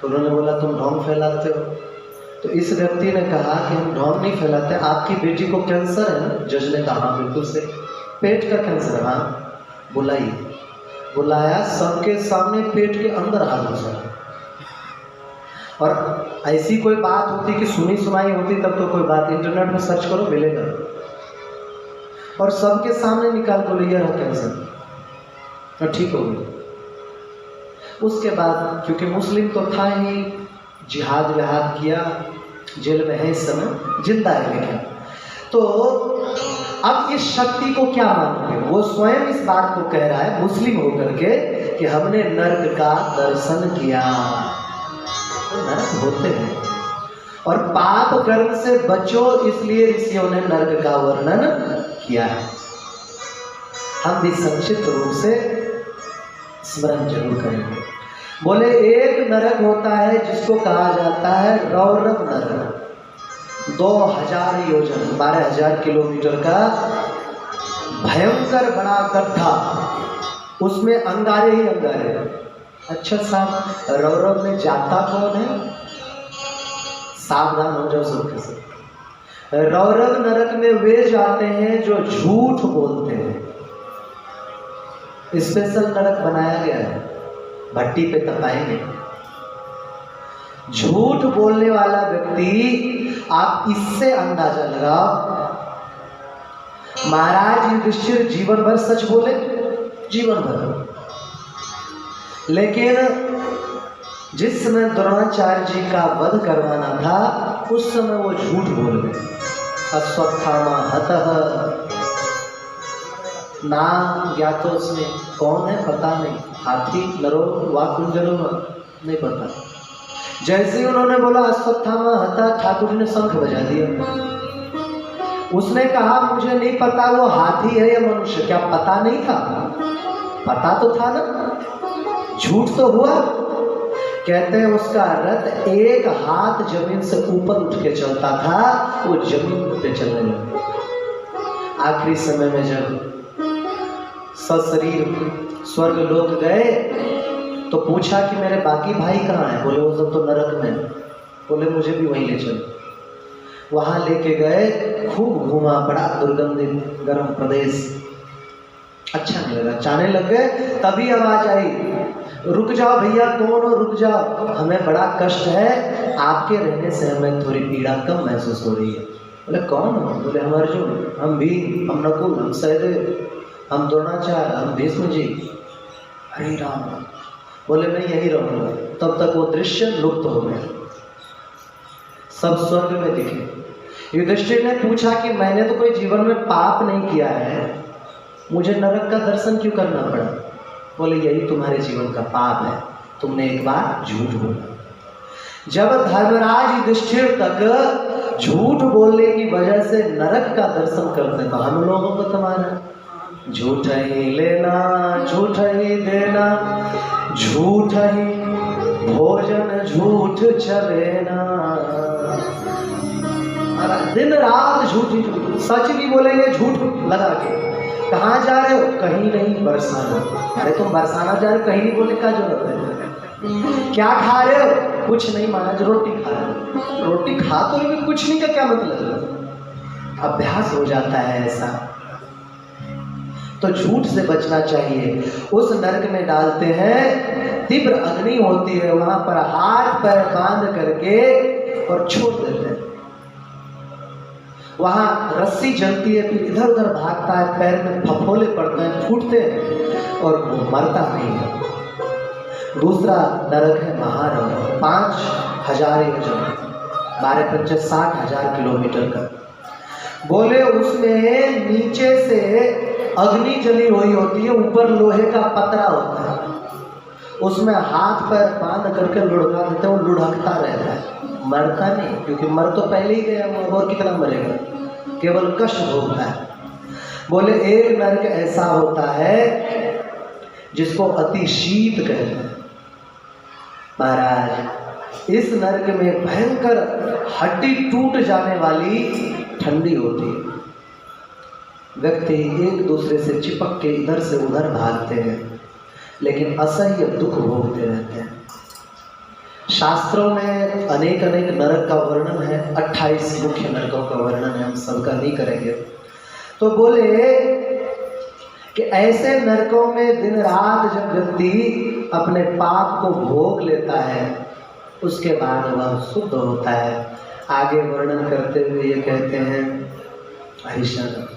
तो उन्होंने बोला तुम ढोंग फैलाते हो। तो इस व्यक्ति ने कहा कि हम ढोंग नहीं फैलाते, आपकी बेटी को कैंसर है ना? जज ने कहा हाँ बिल्कुल से, पेट का कैंसर, हाँ बुलाइए। बुलाया, सबके सामने पेट के अंदर हाथ घुसा। और ऐसी कोई बात होती कि सुनी सुनाई होती तब तो कोई बात, इंटरनेट में सर्च करो मिलेगा। और सबके सामने निकाल बोले यह कैंसर, और ठीक हो गई। उसके बाद क्योंकि मुस्लिम तो था ही, जिहाद विहाद किया, जेल में है इस समय, जिंदा है लेकिन। तो अब इस शक्ति को क्या मानोगे? वो स्वयं इस बात को कह रहा है मुस्लिम होकर के कि हमने नर्क का दर्शन किया। तो नरक होते हैं और पाप कर्म से बचो, इसलिए ऋषियों ने नर्क का वर्णन किया है। हम भी संक्षिप्त रूप से स्मरण जरूर करेंगे। बोले एक नरक होता है जिसको कहा जाता है रौरव नरक, 2000 योजन 12,000 किलोमीटर का भयंकर बड़ा गड्ढा, उसमें अंगारे ही अंगारे। अच्छा साहब, रौरव में जाता कौन है? सावधान हो जाओ सबके सब। रौरव नरक में वे जाते हैं जो झूठ बोलते हैं। स्पेशल नरक बनाया गया है, भट्टी पे तपाएंगे। झूठ बोलने वाला व्यक्ति, आप इससे अंदाजा लगाओ। महाराज युधिष्ठिर जीवन भर सच बोले, जीवन भर, लेकिन जिस समय द्रोणाचार्य जी का वध करवाना था उस समय वो झूठ बोल गए। अश्वत्थामा हतः, नाम ज्ञातोस्मि, कौन है पता नहीं, हाथी नरो वा कुंजरो नहीं पता। जैसे ही उन्होंने बोला अश्वत्थामा हतः, ठाकुर जी ने शंख बजा दिया। उसने कहा मुझे नहीं पता वो हाथी है या मनुष्य, क्या पता नहीं था? पता तो था ना, झूठ तो हुआ। कहते हैं उसका रथ एक हाथ जमीन से ऊपर उठ के चलता था, वो जमीन पे चलने लगे। आखिरी समय में जब सशरीर स्वर्ग लोक गए तो पूछा कि मेरे बाकी भाई कहाँ हैं? बोले वो सब तो नरक में। बोले मुझे भी वहीं ले चलो। वहां लेके गए, खूब घूमा, बड़ा दुर्गंधित गर्म प्रदेश, अच्छा नहीं लगा, जाने लग गए। तभी आवाज आई, रुक जाओ भैया, कौन हो? रुक जाओ, हमें बड़ा कष्ट है, आपके रहने से हमें थोड़ी पीड़ा कम महसूस हो रही है। बोले कौन हो? बोले हम अर्जुन, हम भीम, हम नकुल, हम सहदेव, हम द्रोणाचार्य, हम भीष्म जी। हरे राम। बोले मैं यही रहूंगा। तब तक वो दृश्य लुप्त हो गया, सब स्वर्ग में दिखे। युधिष्ठिर ने पूछा कि मैंने तो कोई जीवन में पाप नहीं किया है, मुझे नरक का दर्शन क्यों करना पड़ा? बोले यही तुम्हारे जीवन का पाप है, तुमने एक बार झूठ बोला। जब धर्मराज युधिष्ठिर तक झूठ बोलने की वजह से नरक का दर्शन करते तो हम लोगों को तुम्हारा झूठ ही लेना, झूठ ही देना, झूठ ही भोजन, झूठ चलेना, दिन रात झूठ ही झूठ, सच भी बोलेंगे झूठ लगा के। कहाँ जा रहे हो? कहीं नहीं, बरसाना। अरे तुम बरसाना जा रहे हो, कहीं नहीं बोले क्या जरूरत है? क्या खा रहे हो? कुछ नहीं महाराज, रोटी खा रहे हो। रोटी खा तो भी कुछ नहीं का क्या मतलब? अभ्यास हो जाता है ऐसा। तो झूठ से बचना चाहिए। उस नरक में डालते हैं, तीव्र अग्नि होती है, वहां पर हाथ पैर बांध करके और छोड़ देते हैं। वहां रस्सी जलती है, फिर इधर उधर भागता है, पैर में फफोले पड़ते हैं, फूटते हैं और वो मरता नहीं है। दूसरा नरक है महानरक, 5000 योजन, 12×5 = 60,000 किलोमीटर का। बोले उसमें नीचे से अग्नि जली हुई होती है, ऊपर लोहे का पतरा होता है, उसमें हाथ पैर बांध करके लुढ़का देते हैं, वो लुढ़कता रहता है, मरता नहीं, क्योंकि मर तो पहले ही गया वो, और कितना मरेगा, केवल कष्ट भोगता है। बोले एक नरक ऐसा होता है जिसको अति शीत कहते हैं। महाराज इस नरक में भयंकर हड्डी टूट जाने वाली ठंडी होती है, व्यक्ति एक दूसरे से चिपक के इधर से उधर भागते हैं, लेकिन असह्य दुख भोगते रहते हैं। शास्त्रों में अनेक अनेक नरक का वर्णन है, 28 मुख्य नरकों का वर्णन है, हम सबका नहीं करेंगे। तो बोले कि ऐसे नरकों में दिन रात जब व्यक्ति अपने पाप को भोग लेता है उसके बाद वह शुद्ध होता है। आगे वर्णन करते हुए ये कहते हैं, हरिशन,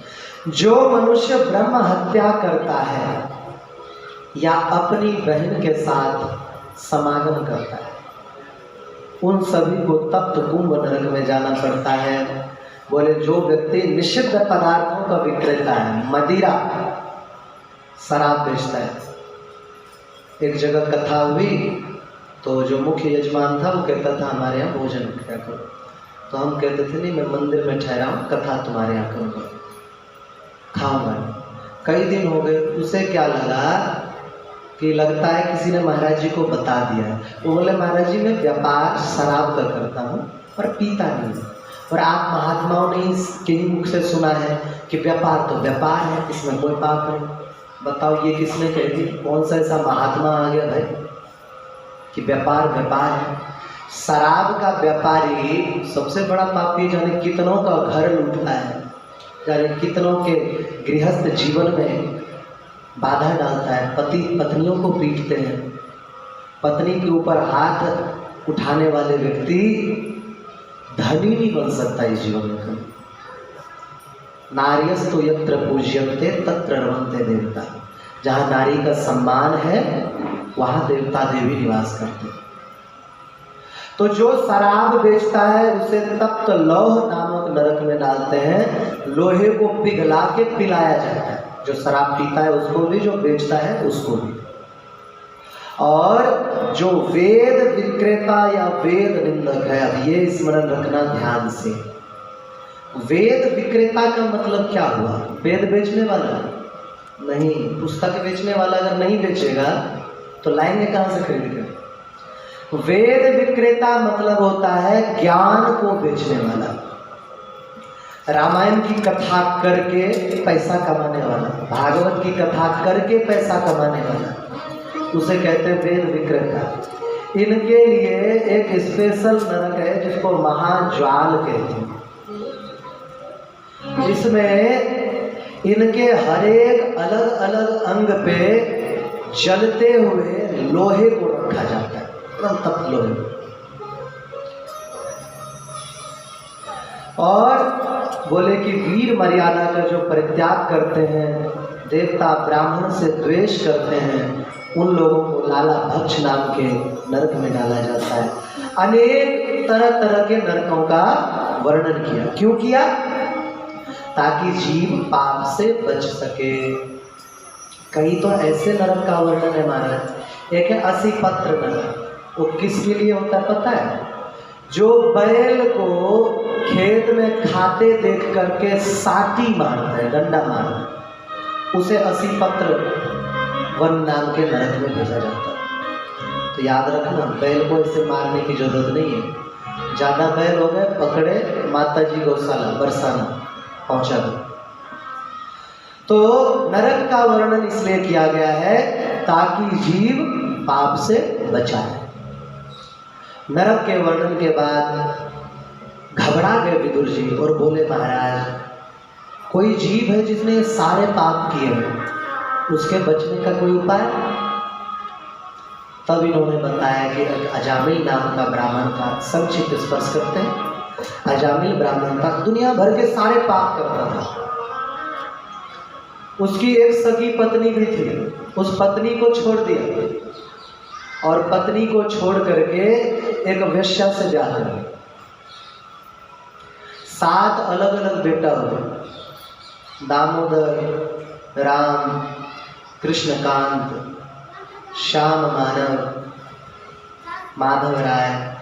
जो मनुष्य ब्रह्म हत्या करता है या अपनी बहन के साथ समागम करता है उन सभी को तप्त कुंभ नरक में जाना पड़ता है। बोले जो व्यक्ति निषिद्ध पदार्थों का विक्रेता है, मदिरा शराब बेचता है। एक जगह कथा हुई तो जो मुख्य यजमान था वो कहता था हमारे यहाँ भोजन क्या करो, तो हम कहते थे नहीं मैं मंदिर में ठहरा हूँ, कथा तुम्हारे यहाँ करूँगा, खाऊंगा। कई दिन हो गए, उसे क्या लगा कि लगता है किसी ने महाराज जी को बता दिया है। वो बोले महाराज जी मैं व्यापार शराब का करता हूँ पर पीता नहीं हूँ, और आप महात्माओं ने किन्हीं मुख से सुना है कि व्यापार तो व्यापार है, इसमें कोई पाप नहीं। बताओ ये किसने कह दी? कौन सा ऐसा महात्मा आ गया भाई कि व्यापार व्यापार है? शराब का व्यापारी सबसे बड़ा पापी, जाने कितनों का घर लूटता है, जाने कितनों के गृहस्थ जीवन में बाधा डालता है, पति पत्नियों को पीटते हैं, पत्नी के ऊपर हाथ उठाने वाले व्यक्ति धनी नहीं बन सकता इस जीवन में। नार्यस्तु यत्र पूज्यन्ते तत्र रमन्ते देवता, जहाँ नारी का सम्मान है वहाँ देवता देवी निवास करते हैं। तो जो शराब बेचता है उसे तप्त लौह नामक नरक में डालते हैं, लोहे को पिघला के पिलाया जाता है। जो शराब पीता है उसको भी, जो बेचता है उसको भी। और जो वेद विक्रेता या वेद निंदक है, अब ये स्मरण रखना ध्यान से, वेद विक्रेता का मतलब क्या हुआ? वेद बेचने वाला नहीं, पुस्तक बेचने वाला अगर नहीं बेचेगा तो लाएंगे कहाँ से खरीद कर? वेद विक्रेता मतलब होता है ज्ञान को बेचने वाला, रामायण की कथा करके पैसा कमाने वाला, भागवत की कथा करके पैसा कमाने वाला, उसे कहते हैं वेद विक्रेता। इनके लिए एक स्पेशल नरक है जिसको महाज्वाल कहते हैं। इसमें इनके हर एक अलग अलग अंग पे जलते हुए लोहे को रखा जाता है, तप्त लोहे। और बोले कि वीर मर्यादा का जो परित्याग करते हैं, देवता ब्राह्मण से द्वेष करते हैं, उन लोगों को लाला भक्ष नाम के नरक में डाला जाता है। अनेक तरह तरह के नरकों का वर्णन किया। क्यों किया? ताकि जीव पाप से बच सके। कई तो ऐसे नरक का वर्णन है महाराज। एक है असीपत्र नरक। वो किसके लिए होता है पता है? जो बैल को खेत में खाते देख करके साटी मारता है, डंडा मारता है, उसे असीपत्र वन नाम के नरक में भेजा जाता है। तो याद रखना, बैल को इसे मारने की जरूरत नहीं है। ज़्यादा बैल हो गए, पकड़े, माता जी गौशाला बरसाना पहुंचा दो। तो नरक का वर्णन इसलिए किया गया है ताकि जीव पाप से बचाए। नरक के वर्णन के बाद घबरा गए विदुर जी और बोले महाराज, कोई जीव है जिसने सारे पाप किए हैं, उसके बचने का कोई उपाय? तब इन्होंने बताया कि अजामिल नाम का ब्राह्मण था। संक्षिप्त स्पर्श करते हैं। अजामिल ब्राह्मण था, दुनिया भर के सारे पाप करता था। उसकी एक सगी पत्नी भी थी, उस पत्नी को छोड़ दिया और पत्नी को छोड़ करके एक वेश्या से ब्याह कर लिया। 7 अलग अलग बेटा हुए, दामोदर, राम, कृष्णकांत, श्याम मानव, माधव राय।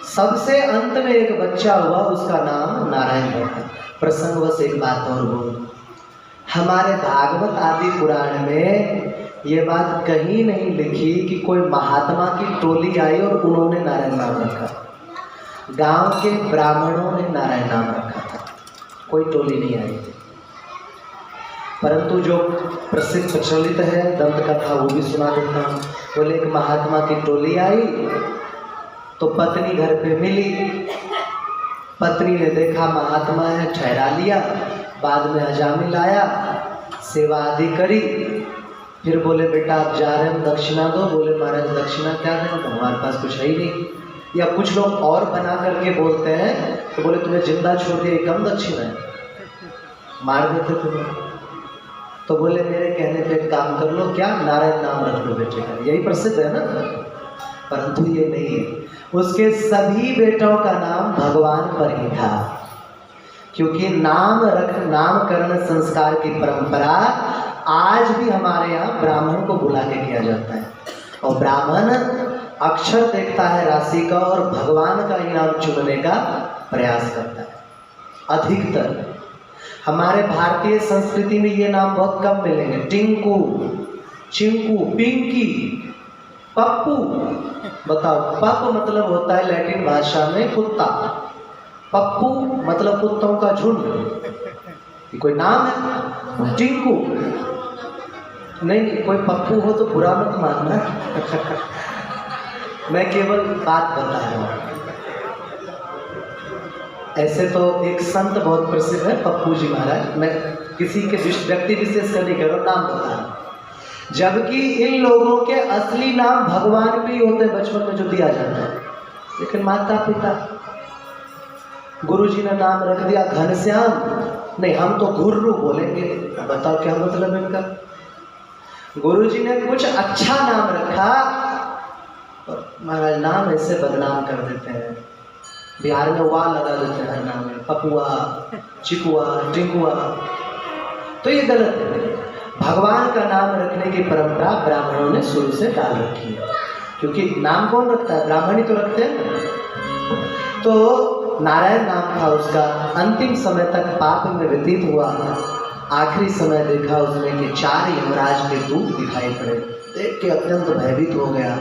सबसे अंत में एक बच्चा हुआ, उसका नाम नारायण रखा। प्रसंगवश एक बात और बोल, हमारे भागवत आदि पुराण में ये बात कहीं नहीं लिखी कि कोई महात्मा की टोली आई और उन्होंने नारायण नाम रखा। गांव के ब्राह्मणों ने नारायण नाम रखा था, कोई टोली नहीं आई थी। परंतु जो प्रसिद्ध प्रचलित है दंत कथा वो भी सुना देता हूँ। बोले एक महात्मा की टोली आई तो पत्नी घर पे मिली, पत्नी ने देखा महात्मा है, ठहरा लिया। बाद में अजामिल आया, सेवा आदि करी, फिर बोले बेटा आप जा रहे हैं दक्षिणा दो। बोले महाराज दक्षिणा क्या दें, तो हमारे पास कुछ है ही नहीं। या कुछ लोग और बना करके बोलते हैं, तो बोले तुम्हें जिंदा छोड़ दिया कम दक्षिणा है, मार देते तुम्हें। तो बोले मेरे कहने पे एक काम कर लो, क्या नारायण नाम रख लो बेटे का, यही प्रसिद्ध है ना। परंतु ये नहीं है, उसके सभी बेटों का नाम भगवान पर ही था, क्योंकि नामकरण संस्कार की परंपरा आज भी हमारे यहाँ ब्राह्मण को बुला के किया जाता है। और ब्राह्मण अक्षर देखता है राशि का और भगवान का इनाम चुनने का प्रयास करता है। अधिकतर हमारे भारतीय संस्कृति में ये नाम बहुत कम मिलेंगे। टिंकू, चिंकू, पिंकी, पप्पू। बताओ, पप मतलब होता है लैटिन भाषा में कुत्ता, पप्पू मतलब कुत्तों का झुंड। ये कोई नाम है? टिंकू नहीं, कोई पप्पू हो तो बुरा मत मानना मैं केवल बात बता रहा हूँ। ऐसे तो एक संत बहुत प्रसिद्ध है पप्पू जी महाराज, मैं किसी के व्यक्ति विशेष का नहीं कह रहा हूँ, नाम बता रहा हूँ। जबकि इन लोगों के असली नाम भगवान पे ही होते हैं, बचपन में जो दिया जाता है। लेकिन माता पिता, गुरुजी ने नाम रख दिया घनश्याम, नहीं हम तो गुर्रू बोलेंगे। बताओ क्या मतलब इनका। गुरुजी ने कुछ अच्छा नाम रखा और महाराज नाम ऐसे बदनाम कर देते हैं। बिहार में वाह लगा देते हैं हर नाम में, पपुआ, चिकुआ, टिंकुआ। तो ये गलत है। भगवान का नाम रखने की परंपरा ब्राह्मणों ने शुरू से डाल रखी है, क्योंकि नाम कौन रखता है, ब्राह्मण ही तो रखते हैं। तो नारायण नाम था उसका। अंतिम समय तक पाप में व्यतीत हुआ। आखिरी समय देखा उसने कि 4 यमराज के दूत दिखाई पड़े। देख के अत्यंत भयभीत हो गया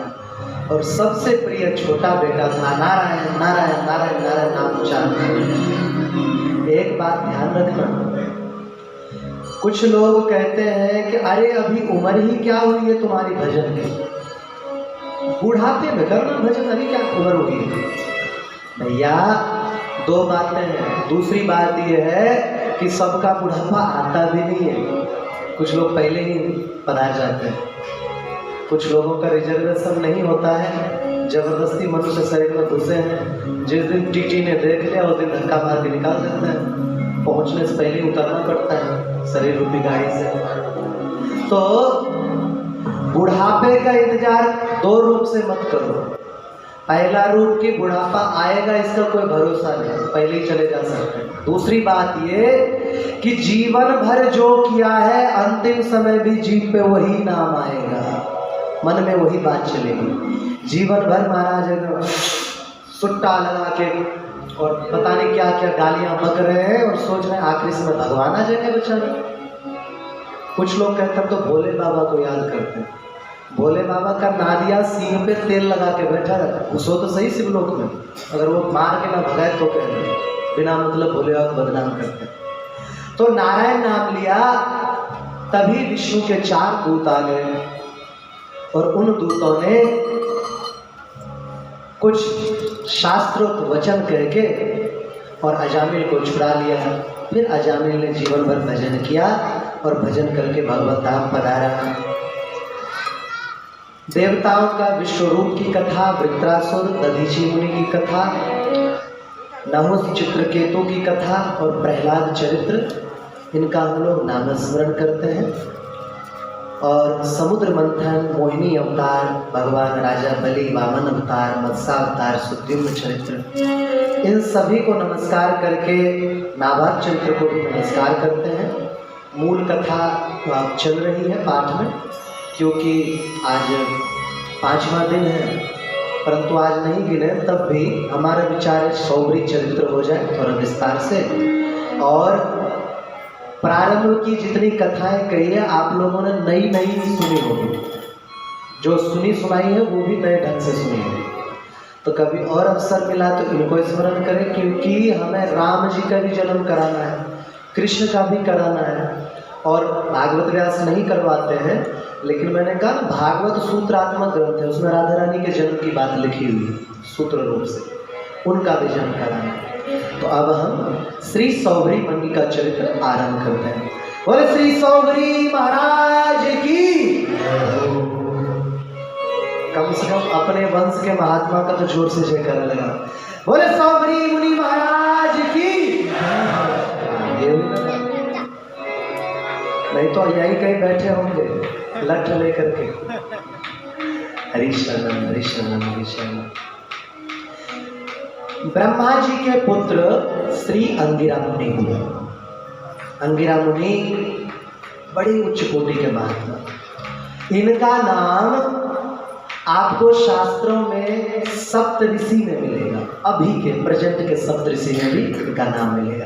और सबसे प्रिय छोटा बेटा था नारायण नारायण नारायण नारायण नाम उच्चारण कर। एक बात ध्यान रखना, कुछ लोग कहते हैं कि अरे अभी उम्र ही क्या हुई है तुम्हारी भजन की, बुढ़ापे में करना भजन, अभी क्या उम्र हुई है। भैया 2 बातें हैं। दूसरी बात यह है कि सबका बुढ़ापा आता भी नहीं है, कुछ लोग पहले ही पधार जाते हैं, कुछ लोगों का रिजर्वेशन नहीं होता है, जबरदस्ती मनुष्य शरीर में घुसे हैं। जिस दिन टीटी ने देख लिया उस दिन धक्का मार के निकाल देते हैं, पहुंचने से पहले उतरना पड़ता है शरीर रूपी गाड़ी से। तो बुढ़ापे का इंतजार 2 रूप से मत करो। पहला रूप कि बुढ़ापा आएगा इसका कोई भरोसा नहीं, पहले ही चले जा सकते हैं। दूसरी बात ये कि जीवन भर जो किया है अंतिम समय भी जीभ पे वही नाम आएगा, मन में वही बात चलेगी। जीवन भर महाराज सुट्टा लगा के और पता नहीं क्या क्या गालियां बक रहे हैं और सोच रहे हैं आखिरी समय भगवान आ जाएंगे बेचारे। कुछ लोग कहते हैं तो भोले बाबा को याद करते हैं। भोले बाबा का नादिया सींग पे तेल लगा के बैठा रहता, घुसो तो सही शिवलोक में, अगर वो मार के ना भगाए तो कह रहे बिना मतलब भोले बाबा को बदनाम करते। तो नारायण नाम लिया, तभी विष्णु के 4 दूत आ गए और उन दूतों ने कुछ शास्त्रोक्त वचन कह के और अजामिल को छुड़ा लिया। फिर अजामिल ने जीवन भर भजन किया और भजन करके भगवत धाम पधारा। देवताओं का विश्वरूप की कथा, वृत्रासुर, दधीची मुनि की कथा, नहुस चित्रकेतु की कथा और प्रहलाद चरित्र, इनका हम लोग नामस्मरण करते हैं। और समुद्र मंथन, मोहिनी अवतार, भगवान राजा बलि, वामन अवतार, मत्स्यावतार, सुद्युम्न चरित्र, इन सभी को नमस्कार करके नाभाग चरित्र को भी नमस्कार करते हैं। मूल कथा तो आप चल रही है पाठ में, क्योंकि आज 5वां दिन है, परंतु आज नहीं गिने तब भी हमारा विचार है सौबरी चरित्र हो जाए थोड़ा विस्तार से। और प्रारंभ की जितनी कथाएं कही है आप लोगों ने नई नई सुनी होगी, जो सुनी सुनाई है वो भी नए ढंग से सुनी है। तो कभी और अवसर मिला तो इनको स्मरण करें, क्योंकि हमें राम जी का भी जन्म कराना है, कृष्ण का भी कराना है, और भागवत व्यास नहीं करवाते हैं, लेकिन मैंने कहा ना भागवत सूत्रात्मक ग्रंथ है, उसमें राधा रानी के जन्म की बात लिखी हुई है सूत्र रूप से, उनका भी जन्म कराना। तो अब हम श्री सौभरी मुनि का चरित्र आरंभ करते हैं। बोले श्री सौभरी महाराज की। कम से कम अपने वंश के महात्मा का तो जोर से जयकारा लगा। बोले सौभरी मुनि महाराज की। नहीं तो यहीं कहीं बैठे होंगे लठ लेकर के। हरि शरणम हरि शरणम हरि शरणम। ब्रह्मा जी के पुत्र श्री अंगिरा मुनि हुए। अंगिरा मुनि बड़ी उच्च कोटि के महात्मा। इनका नाम आपको शास्त्रों में सप्त ऋषि में मिलेगा, अभी के प्रेजेंट के सप्त ऋषि में भी इनका नाम मिलेगा।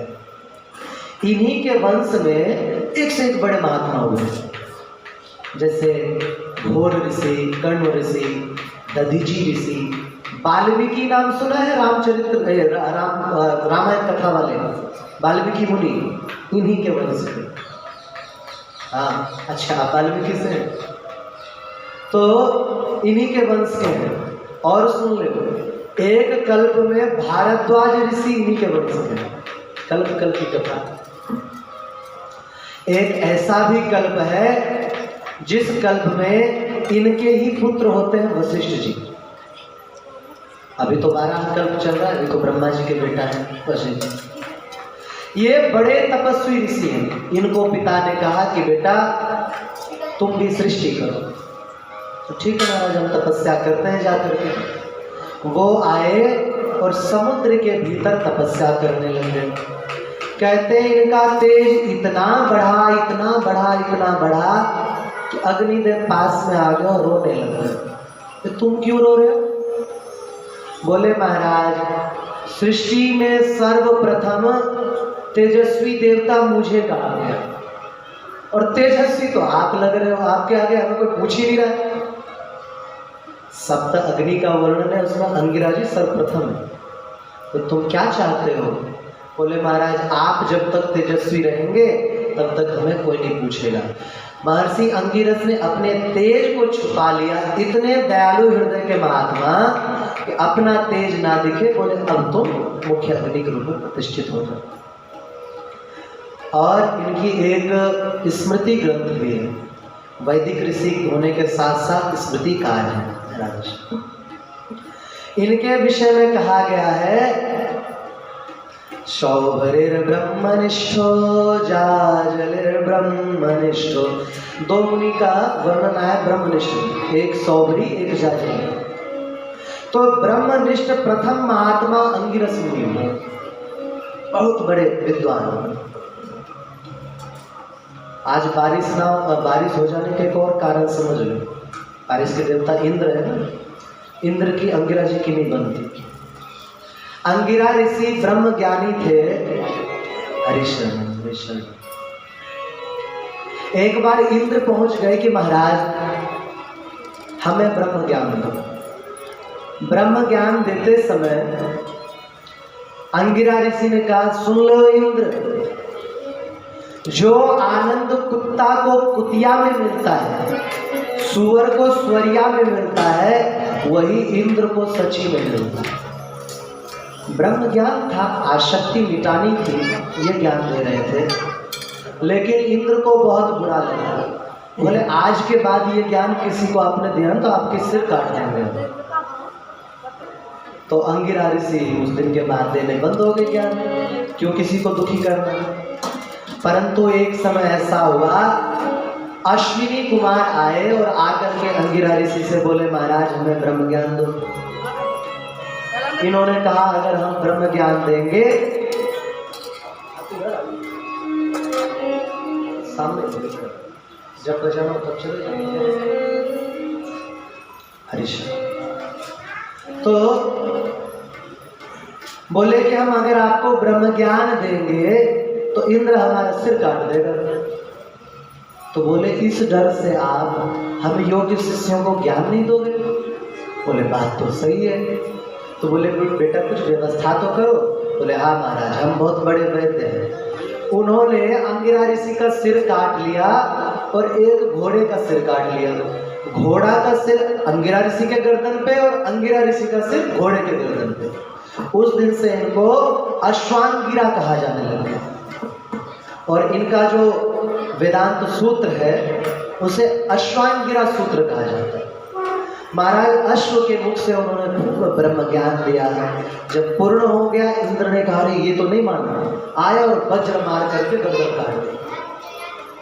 इन्हीं के वंश में एक से एक बड़े महात्मा हुए, जैसे घोर ऋषि, कर्ण ऋषि, दधीची ऋषि, वाल्मीकि नाम सुना है, रामचरित्र रामायण कथा वाले वाल्मीकि मुनि, इन्हीं के वंश में। हाँ अच्छा, आप वाल्मीकि से तो इन्हीं के वंश के हैं। और सुन ले, एक कल्प में भारद्वाज ऋषि इन्हीं के वंश के हैं। कल्प कल्प की कथा। एक ऐसा भी कल्प है जिस कल्प में इनके ही पुत्र होते हैं वशिष्ठ जी। अभी तो 12वां कल्प चल रहा है, अभी तो ब्रह्मा जी के बेटा है वशिष्ठ जी। ये बड़े तपस्वी ऋषि हैं। इनको पिता ने कहा कि बेटा तुम भी सृष्टि करो। तो ठीक है महाराज, हम तपस्या करते हैं जाकर के। वो आए और समुद्र के भीतर तपस्या करने लगे। कहते हैं इनका तेज इतना बढ़ा इतना बढ़ा इतना बढ़ा कि अग्निदेव पास में आ गए और रोने लगे। तो तुम क्यों रो रहे हो? बोले महाराज, सृष्टि में सर्वप्रथम तेजस्वी देवता मुझे कहा गया, और तेजस्वी तो आप लग रहे हो, आपके आगे हमें कोई पूछ ही नहीं रहा। सप्त अग्नि का वर्णन है, उसमें अंगिरा जी सर्वप्रथम है। तो तुम क्या चाहते हो? बोले महाराज, आप जब तक तेजस्वी रहेंगे तब तक हमें कोई नहीं पूछेगा। महर्षि अंगिरस ने अपने तेज को छुपा लिया। इतने दयालु हृदय के महात्मा कि अपना तेज ना दिखे, बोले अब तुम मुख्य अग्नि के रूप में प्रतिष्ठित हो जाओ। और इनकी एक स्मृति ग्रंथ भी है। वैदिक ऋषि होने के साथ साथ स्मृतिकार है महाराज। इनके विषय में कहा गया है, सौभरिर ब्रह्मनिष्ठो जाजलिर ब्रह्मनिष्ठो। दो मुनि का वर्णन है ब्रह्मनिष्ठ, एक सौभरी एक जाजली। तो ब्रह्मनिष्ठ प्रथम महात्मा अंगिरस मुनि हुए, बहुत बड़े विद्वान। आज बारिश हो जाने के एक और कारण समझ लो। बारिश के देवता इंद्र है ना, इंद्र की अंगिरा जी की नहीं बनती। अंगिरा ऋषि ब्रह्म ज्ञानी थे। हरिशरण। एक बार इंद्र पहुंच गए कि महाराज हमें ब्रह्म ज्ञान दो। ब्रह्म ज्ञान देते समय अंगिरा ऋषि ने कहा, सुन लो इंद्र, जो आनंद कुत्ता को कुतिया में मिलता है, सुअर को स्वरिया में मिलता है, वही इंद्र को सची में मिलता है। ब्रह्म ज्ञान था, आसक्ति मिटानी थी, ये ज्ञान दे रहे थे। लेकिन इंद्र को बहुत बुरा लगा। बोले आज के बाद ये ज्ञान किसी को आपने दिया तो आपके सिर काट देंगे। तो अंगिरा ऋषि उस दिन के बाद देने बंद हो गए ज्ञान, क्यों किसी को दुखी करना। परंतु एक समय ऐसा हुआ, अश्विनी कुमार आए और आकर के अंगिरा ऋषि से बोले, महाराज हमें ब्रह्म ज्ञान दो। इन्होंने कहा, अगर हम ब्रह्म ज्ञान देंगे, सामने जब बजाना तब चले जाएंगे। हरीश तो बोले कि हम अगर आपको ब्रह्म ज्ञान देंगे तो इंद्र हमारा सिर काट देगा। तो बोले इस डर से आप हम योग्य शिष्यों को ज्ञान नहीं दोगे? बोले बात तो सही है। तो बोले बेटा कुछ व्यवस्था तो करो। बोले हाँ महाराज, हम बहुत बड़े वैद्य हैं, उन्होंने अंगिरा ऋषि का सिर काट लिया और एक घोड़े का सिर काट लिया। घोड़ा का सिर अंगिरा ऋषि के गर्दन पे और अंगिरा ऋषि का सिर घोड़े के गर्दन पे। उस दिन से इनको अश्वांगिरा कहा जाने लगा और इनका जो वेदांत सूत्र है उसे अश्वांगिरा सूत्र कहा जाता है। महाराज अश्व के मुख से उन्होंने पूर्ण ब्रह्म ज्ञान दिया है। जब पूर्ण हो गया इंद्र ने कहा ये तो नहीं मानना, आया और वज्र मार करके गर्दन काट दी।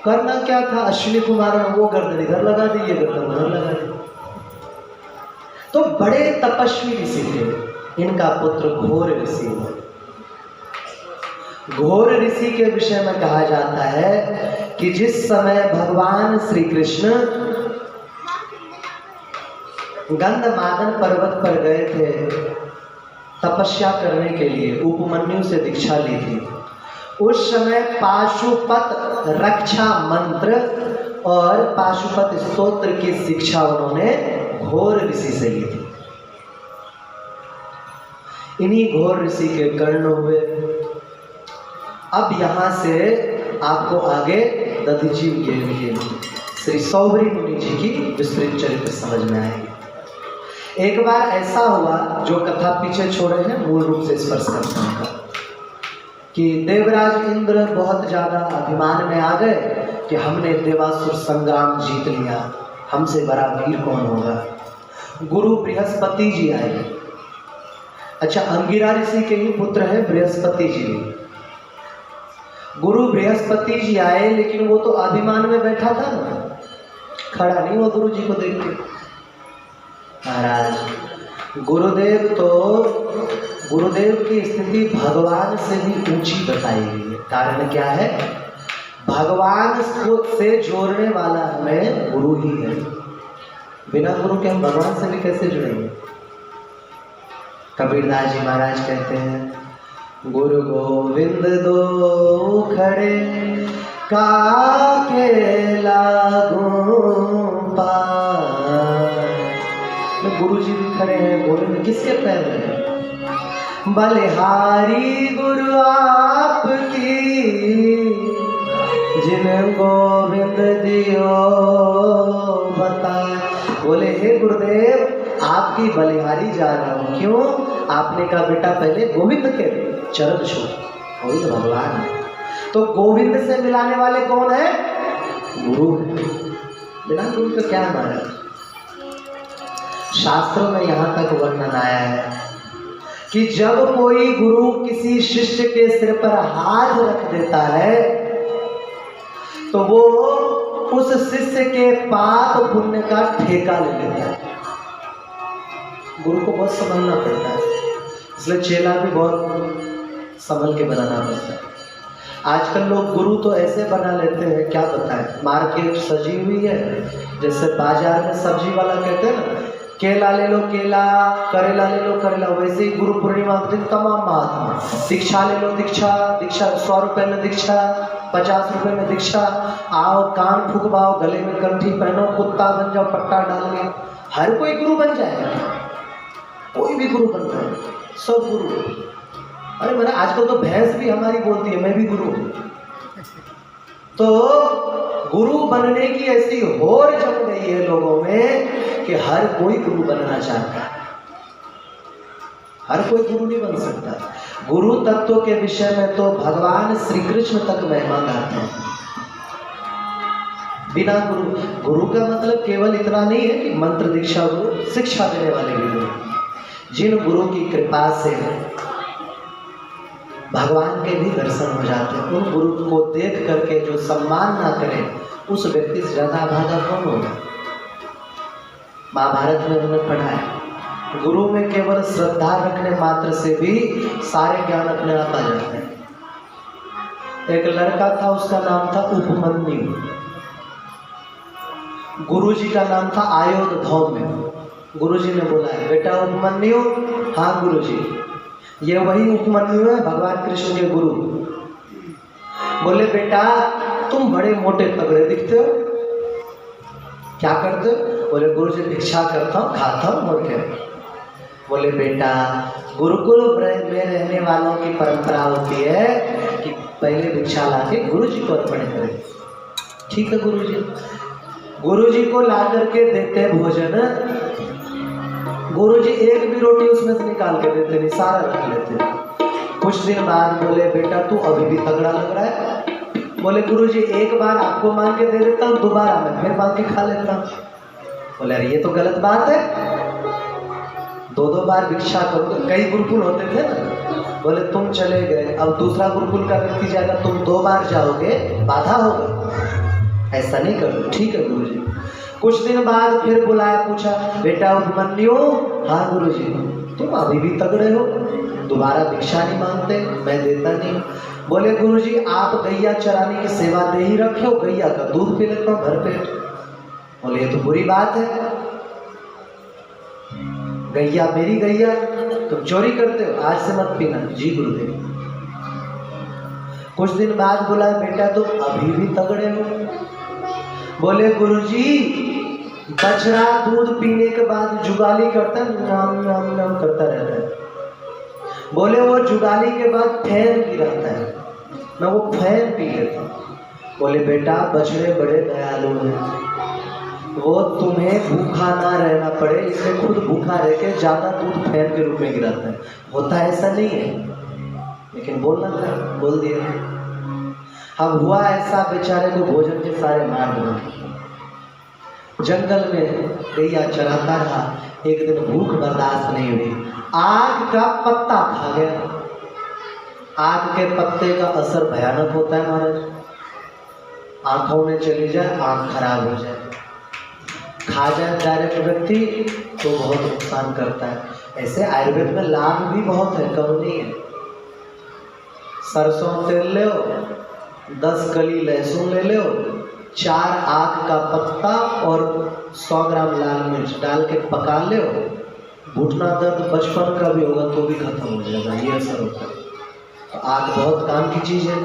करना क्या था, अश्विनी कुमार ने वो गर्दन इधर लगा दी, ये गर्दन उधर लगा दी। तो बड़े तपस्वी ऋषि थे, इनका पुत्र घोर ऋषि हुआ। घोर ऋषि के विषय में कहा जाता है कि जिस समय भगवान श्री कृष्ण गंधमादन पर्वत पर गए थे तपस्या करने के लिए, उपमन्यु से दीक्षा ली थी, उस समय पाशुपत रक्षा मंत्र और पाशुपत स्तोत्र की शिक्षा उन्होंने घोर ऋषि से ली थी। इन्हीं घोर ऋषि के कर्ण हुए। अब यहां से आपको आगे दधीची के श्री सौभरी मुनि जी की विस्तृत चरित्र समझ में आएगी। एक बार ऐसा हुआ, जो कथा पीछे छोड़े हैं मूल रूप से स्पर्श करता हूं, कि देवराज इंद्र बहुत ज्यादा अभिमान में आ गए कि हमने देवासुर संग्राम जीत लिया, हमसे बड़ा वीर कौन होगा। गुरु बृहस्पति जी आए। अच्छा, अंगिरा ऋषि के ही पुत्र है बृहस्पति जी। गुरु बृहस्पति जी आए, लेकिन वो तो अभिमान में बैठा था ना, खड़ा नहीं हुआ गुरु जी को देख के। महाराज गुरुदेव की स्थिति भगवान से भी ऊंची बताई गई है। कारण क्या है, भगवान से जोड़ने वाला हमें गुरु ही है। बिना गुरु के हम भगवान से भी कैसे जुड़ेंगे। कबीरदास जी महाराज कहते हैं, गुरु गोविंद दो खड़े काके लागू पार। गुरु जी भी खड़े हैं, गोविंद किसके पैर में? बलिहारी गुरु आपकी जिन गोविंद दियो बता। बोले हे गुरुदेव, आपकी बलिहारी जा रहा हूं। क्यों? आपने कहा बेटा पहले गोविंद के चरण छू, गोविंद भगवान है। तो गोविंद से मिलाने वाले कौन है? गुरु है। बिना गुरु का क्या माना। शास्त्रों में यहां तक वर्णन आया है कि जब कोई गुरु किसी शिष्य के सिर पर हाथ रख देता है तो वो उस शिष्य के पाप पुण्य का ठेका ले लेता है। गुरु को बहुत समझना पड़ता है, इसलिए चेला भी बहुत संभल के बनाना पड़ता है। आजकल लोग गुरु तो ऐसे बना लेते हैं, क्या बताएं, मार्केट सजी हुई है। जैसे बाजार में सब्जी वाला कहते हैं ना, केला ले लो केला, करेला ले लो करेला, वैसे ही गुरु पूर्णिमा के दिन तमाम महात्मा दीक्षा ले लो दीक्षा, 100 रुपए में दीक्षा, 50 रुपए में दीक्षा, आओ कान फूकवाओ, गले में कंठी पहनो, कुत्ता बन जाओ पट्टा डाल के। हर कोई गुरु बन जाएगा, कोई भी गुरु बन जाए, सब गुरु। अरे मैंने आजकल तो भैंस भी हमारी बोलती है मैं भी गुरु हूं। तो गुरु बनने की ऐसी होड़ जम गई है लोगों में कि हर कोई गुरु बनना चाहता है। हर कोई गुरु नहीं बन सकता। गुरु तत्व के विषय में तो भगवान श्री कृष्ण तक महिमा गाते हैं। बिना गुरु का मतलब केवल इतना नहीं है कि मंत्र दीक्षा गुरु, शिक्षा देने वाले भी गुरु। जिन गुरु की कृपा से भगवान के भी दर्शन हो जाते हैं, उन गुरु को देख करके जो सम्मान ना करे उस व्यक्ति से ज्यादा भागा कौन होगा। महाभारत में हमने पढ़ा है, गुरु में केवल श्रद्धा रखने मात्र से भी सारे ज्ञान अपने आप आ जाते हैं। एक लड़का था, उसका नाम था उपमन्यु। गुरु जी का नाम था आयोधौम्य। गुरु जी ने बोला है बेटा उपमन्यु। हाँ गुरु जी, ये वही उपमन्यु है भगवान कृष्ण के गुरु। बोले बेटा तुम बड़े मोटे तगड़े दिखते हो, क्या करते हो? बोले गुरु जी भिक्षा करता हूँ, खाता हूँ और क्या। बोले बेटा गुरुकुल में रहने वालों की परंपरा होती है कि पहले भिक्षा लाके गुरु जी को अर्पण करें। ठीक है गुरु जी। गुरु जी को ला करके देते भोजन, गुरु जी एक भी रोटी उसमें से निकाल के देते नहीं, सारा रख लेते। कुछ दिन बाद बोले बेटा तू अभी भी तगड़ा लग रहा है। बोले गुरु जी एक बार आपको मांग के दे देता हूँ, दोबारा मैं फिर मांग के खा लेता हूँ। बोले अरे ये तो गलत बात है, दो बार भिक्षा करो। कई गुरुकुल होते थे ना, बोले तुम चले गए, अब दूसरा गुरुकुल का व्यक्ति जाएगा, तुम 2 बार जाओगे, बाधा होगा, ऐसा नहीं करो। ठीक है गुरु जी। कुछ दिन बाद फिर बुलाया, पूछा बेटा उपमन्यु। हाँ गुरु जी। तुम अभी भी तगड़े हो, दोबारा भिक्षा नहीं मांगते, मैं देता नहीं। बोले गुरु जी आप गैया चराने की सेवा दे ही रखे हो, गैया का दूध पी लेता हूँ भर पेट। बोले ये तो बुरी बात है, गैया मेरी गैया, तुम चोरी करते हो, आज से मत पीना। जी गुरुदेव। कुछ दिन बाद बोला बेटा तुम अभी भी तगड़े हो। बोले गुरुजी बछड़ा दूध पीने के बाद जुगाली करता है, नाम नाम नाम करता रहता है। बोले वो जुगाली के बाद फैन गिराता है, मैं वो फैन पी लेता हूँ। बोले बेटा बछड़े बड़े दयालु हैं, वो तुम्हें भूखा ना रहना पड़े इसलिए खुद भूखा रह के ज्यादा दूध फैन के रूप में गिराता है। होता ऐसा नहीं है, लेकिन बोलना था, बोल दिया। अब हुआ ऐसा, बेचारे को भोजन के सारे मार दिए। जंगल में गैया चराता रहा, एक दिन भूख बर्दाश्त नहीं हुई, आग का पत्ता खा गया। आग के पत्ते का असर भयानक होता है महाराज, आंखों में चली जाए, आंख खराब हो जाए। खा जाए डायरेक्ट व्यक्ति तो बहुत नुकसान करता है। ऐसे आयुर्वेद में लाभ भी बहुत है, कम नहीं है। सरसों तेल ले, 10 कली लहसुन ले लो, 4 आक का पत्ता और 100 ग्राम लाल मिर्च डाल के पका लो। घुटना दर्द बचपन का भी होगा तो भी खत्म हो जाएगा, ये असर होता है। तो आग बहुत काम की चीज है।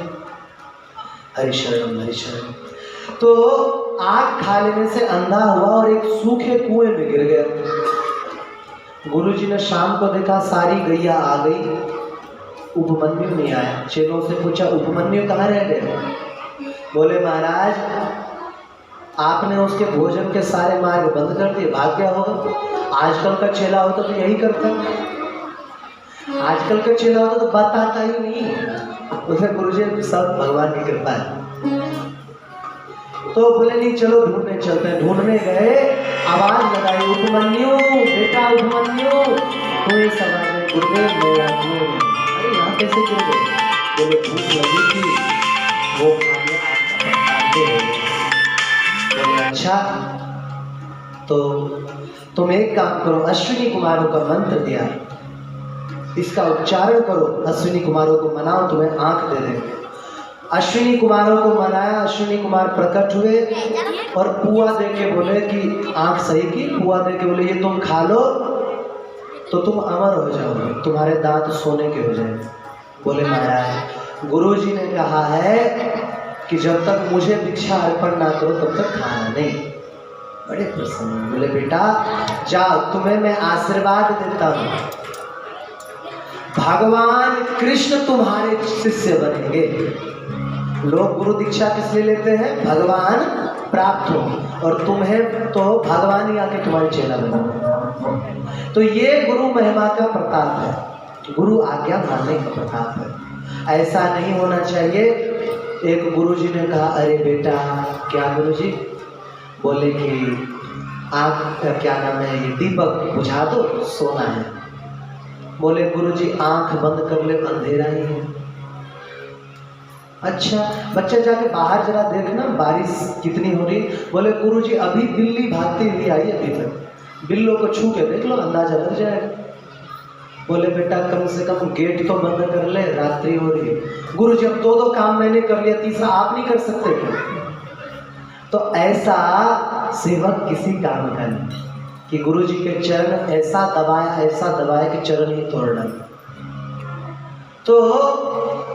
हरिशरण हरिशरण। तो आग खा लेने से अंधा हुआ और एक सूखे कुएं में गिर गया। गुरुजी ने शाम को देखा सारी गैया आ गई, उपमन्यु नहीं आया। चेलों से पूछा उपमन्यु कहाँ रह गए? बोले महाराज आपने उसके भोजन के सारे मार्ग बंद कर दिए, भाग गया होगा। आजकल का चेला होता तो यही करता, आजकल का चेला होता तो बताता ही नहीं। उसे गुरुजी सब भगवान की कृपा है। तो बोले नहीं चलो ढूंढने चलते हैं। ढूंढने गए, आवाज लगाई उपमन्यु बेटा उपमन्यु। कोई सवाल नहीं, गुरुदेव मेरा अरे यहाँ कैसे गिर गए? बोले भूख लगी थी, वो खाने आते हो। बोले अच्छा तो तुम एक काम करो, अश्विनी कुमारों का मंत्र दिया, इसका उच्चारण करो, अश्विनी कुमारों को मनाओ, तुम्हें आंख दे देंगे। अश्विनी कुमारों को मनाया, अश्विनी कुमार प्रकट हुए और पुआ दे के बोले कि आंख सही की, पुआ दे के बोले ये तुम खा लो तो तुम अमर हो जाओगे, तुम्हारे दांत सोने के हो जाएंगे। बोले महाराज गुरुजी ने कहा है कि जब तक मुझे भिक्षा अर्पण ना करो तब तक खाना नहीं। बड़े प्रसन्न। बोले बेटा जाओ, तुम्हें मैं आशीर्वाद देता हूँ, भगवान कृष्ण तुम्हारे शिष्य बनेंगे। लोग गुरु दीक्षा किस लिए लेते हैं? भगवान प्राप्त हो, और तुम्हें तो भगवान ही आके तुम्हारी चेला बना। तो ये गुरु महिमा का प्रताप है, गुरु आज्ञा मानने का प्रताप है। ऐसा नहीं होना चाहिए। एक गुरुजी ने कहा अरे बेटा क्या गुरुजी? बोले कि आँख क्या नाम है, ये दीपक बुझा दो, सोना है। बोले गुरुजी आंख बंद कर ले, अंधेरा ही है। अच्छा बच्चा जाके बाहर जरा देखना बारिश कितनी हो रही। बोले गुरुजी अभी बिल्ली भागती हुई आई, अभी तक बिल्लों को छू के देख लो, अंदाजा लग जाएगा। बोले बेटा कम से कम गेट तो बंद कर ले, रात्रि हो रही है। गुरुजी अब 2 काम मैंने कर लिया, तीसरा आप नहीं कर सकते क्या? तो ऐसा सेवक किसी काम का नहीं कि गुरुजी के चरण ऐसा दबाया कि चरण ही तोड़ डाले। तो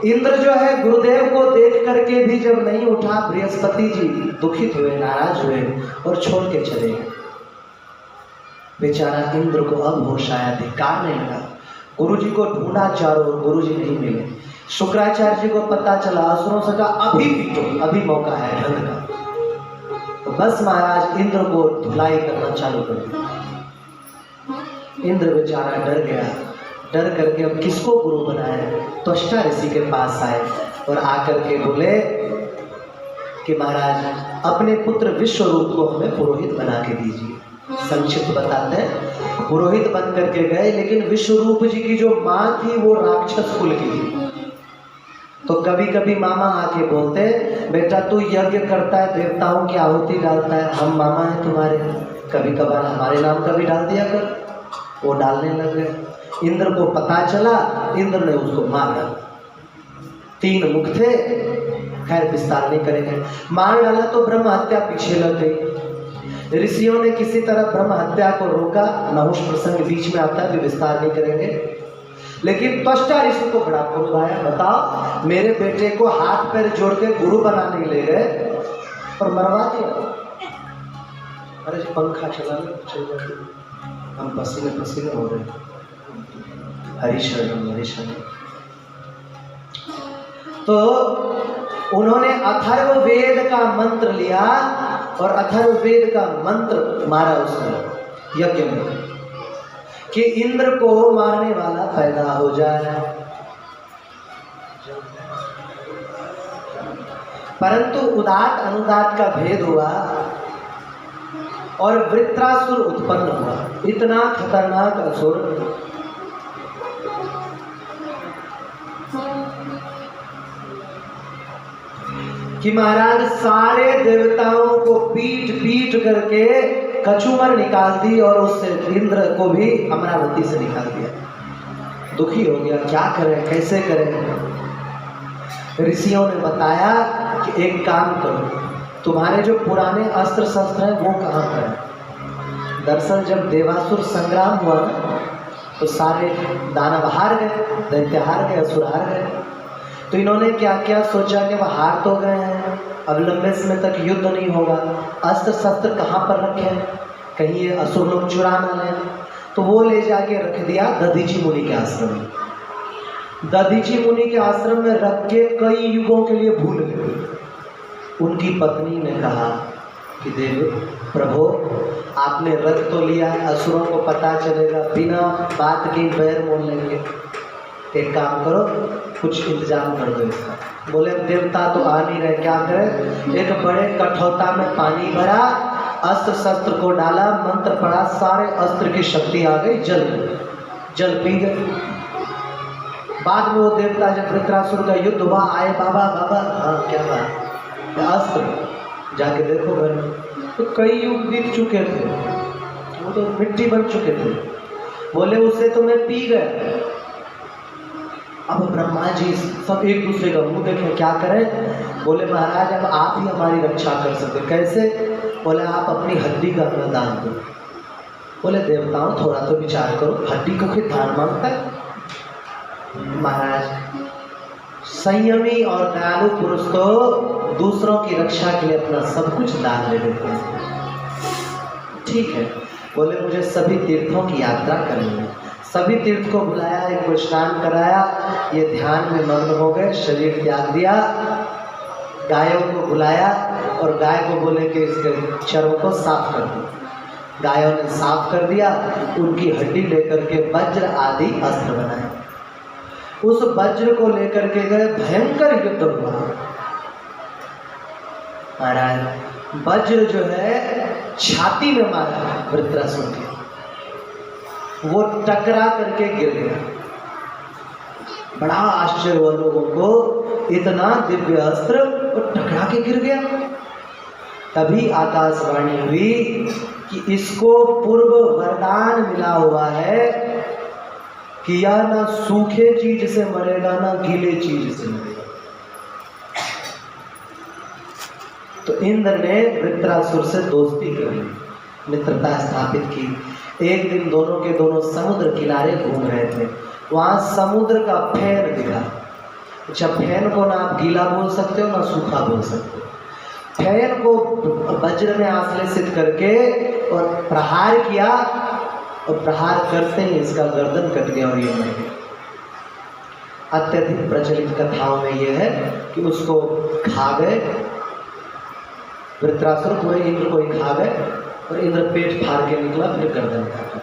इंद्र जो है गुरुदेव को देख करके भी जब नहीं उठा, बृहस्पति जी दुखित हुए, नाराज हुए और छोड़ के चले गए। बेचारा इंद्र को अब होश आया, धिक्कार नहीं लगा। गुरुजी को ढूंढा चारों ओर, गुरुजी नहीं मिले। शुक्राचार्य जी को पता चला, असुरों से कहा अभी पीटो, अभी मौका है ढंग का। तो बस महाराज इंद्र को धुलाई करना चालू कर दिया। इंद्र बेचारा डर गया, डर करके अब किसको गुरु बनाए, त्वष्टा ऋषि के पास आए और आकर के बोले कि महाराज अपने पुत्र विश्वरूप को हमें पुरोहित बना के दीजिए। संक्षिप्त बताते हैं, पुरोहित बन करके गए, लेकिन विश्वरूप जी की जो माँ थी वो राक्षस कुल की थी। तो कभी कभी मामा आके बोलते, बेटा तू यज्ञ करता है, देवताओं की आहुति डालता है, हम मामा हैं तुम्हारे, कभी कभार हमारे नाम का भी डाल दिया कर। वो डालने लग गए। इंद्र को पता चला, इंद्र ने उसको मार डाला। 3 मुख थे, खैर विस्तार नहीं करेंगे। मार डाला तो ब्रह्म हत्या पीछे लग गई। ऋषियों ने किसी तरह ब्रह्म हत्या को रोका। नहुष प्रसंग बीच में आता है, भी विस्तार नहीं करेंगे। लेकिन त्वष्टा ऋषि को बड़ा क्रोध आया, बताओ मेरे बेटे को हाथ पैर जोड़ के गुरु बनाने ले गए और मरवा दिया। अरे जी पंखा चला लो, हम पसीने पसीने हो रहे। हरि शरणम हरि शरणम। तो उन्होंने अथर्व वेद का मंत्र लिया और अथर्व वेद का मंत्र मारा उसने यज्ञ में कि इंद्र को मारने वाला पैदा हो जाए। परंतु उदात अनुदात का भेद हुआ और वृत्रासुर उत्पन्न हुआ। इतना खतरनाक असुर कि महाराज सारे देवताओं को पीट पीट करके कचूमर निकाल दी और उससे इंद्र को भी अमरावती से निकाल दिया। दुखी हो गया, क्या करें कैसे करें। ऋषियों ने बताया कि एक काम करो, तुम्हारे जो पुराने अस्त्र शस्त्र हैं वो कहाँ पर है। दरअसल जब देवासुर संग्राम हुआ ना तो सारे दानव हार गए, दैत्य हार गए, असुर हार गए। तो इन्होंने क्या क्या सोचा कि वह हार तो गए हैं, अब लंबे समय तक युद्ध नहीं होगा, अस्त्र शस्त्र कहाँ पर रखें, कहीं ये असुर लोग चुरा ना लें। तो वो ले जाके रख दिया दधीची मुनि के आश्रम में। दधीची मुनि के आश्रम में रख के कई युगों के लिए भूल गए। उनकी पत्नी ने कहा कि देव प्रभु आपने रख तो लिया है, असुरों को पता चलेगा, बिना बात के पैर मोड़ लेंगे, एक काम करो कुछ इंतजाम कर दो इसका। बोले देवता तो आ नहीं रहे, क्या करें। एक बड़े कठौता में पानी भरा, अस्त्र शस्त्र को डाला, मंत्र पढ़ा, सारे अस्त्र की शक्ति आ गई, जल पी गए। बाद में वो देवता जब वृत्रासुर का युद्ध हुआ आए, बाबा बाबा, हाँ क्या बात, अस्त्र जाके देखो घर में, तो कई युग बीत चुके थे, वो तो मिट्टी बन चुके थे। बोले उससे तो मैं पी गया। अब ब्रह्मा जी सब एक दूसरे का मुंह देखें, क्या करें। बोले महाराज अब आप ही हमारी रक्षा कर सकते, कैसे। बोले आप अपनी हड्डी का अपना दान दो। बोले देवताओं थोड़ा तो विचार करो, हड्डी को फिर दान मांगता है। महाराज संयमी और दयालु पुरुष तो दूसरों की रक्षा के लिए अपना सब कुछ दान दे देते हैं। ठीक है, बोले मुझे सभी तीर्थों की यात्रा करनी है। सभी तीर्थ को बुलाया, एक को स्नान कराया, ये ध्यान में मग्न हो गए, शरीर त्याग दिया। गायों को बुलाया और गाय को बोले कि इसके चर्म को साफ कर दो। गायों ने साफ कर दिया, उनकी हड्डी लेकर के वज्र आदि अस्त्र बनाए। उस वज्र को लेकर के गए, भयंकर युद्ध हुआ। महाराज वज्र जो है छाती में मारा वृत्रासुर के, वो टकरा करके गिर गया। बड़ा आश्चर्य हुआ लोगों को, इतना दिव्य अस्त्र और टकरा के गिर गया। तभी आकाशवाणी हुई कि इसको पूर्व वरदान मिला हुआ है कि या ना सूखे चीज से मरेगा ना गीले चीज से मरेगा। तो इंद्र ने वृत्रासुर से दोस्ती कर ली, मित्रता स्थापित की। एक दिन दोनों के दोनों समुद्र किनारे घूम रहे थे, वहां समुद्र का फेन दिखा। अच्छा, फेन को ना आप गीला बोल सकते हो ना सूखा बोल सकते हो। फेन को वज्र में आश्लेषित करके और प्रहार किया, और प्रहार करते ही इसका गर्दन कट गया और ये मर गया। अत्यधिक प्रचलित कथाओं में यह है कि उसको खा गए, वृत्रासुर पूरे इंद्र को ही खा गए और इंद्र पेट फाड़ के निकला, फिर गर्दन काटा।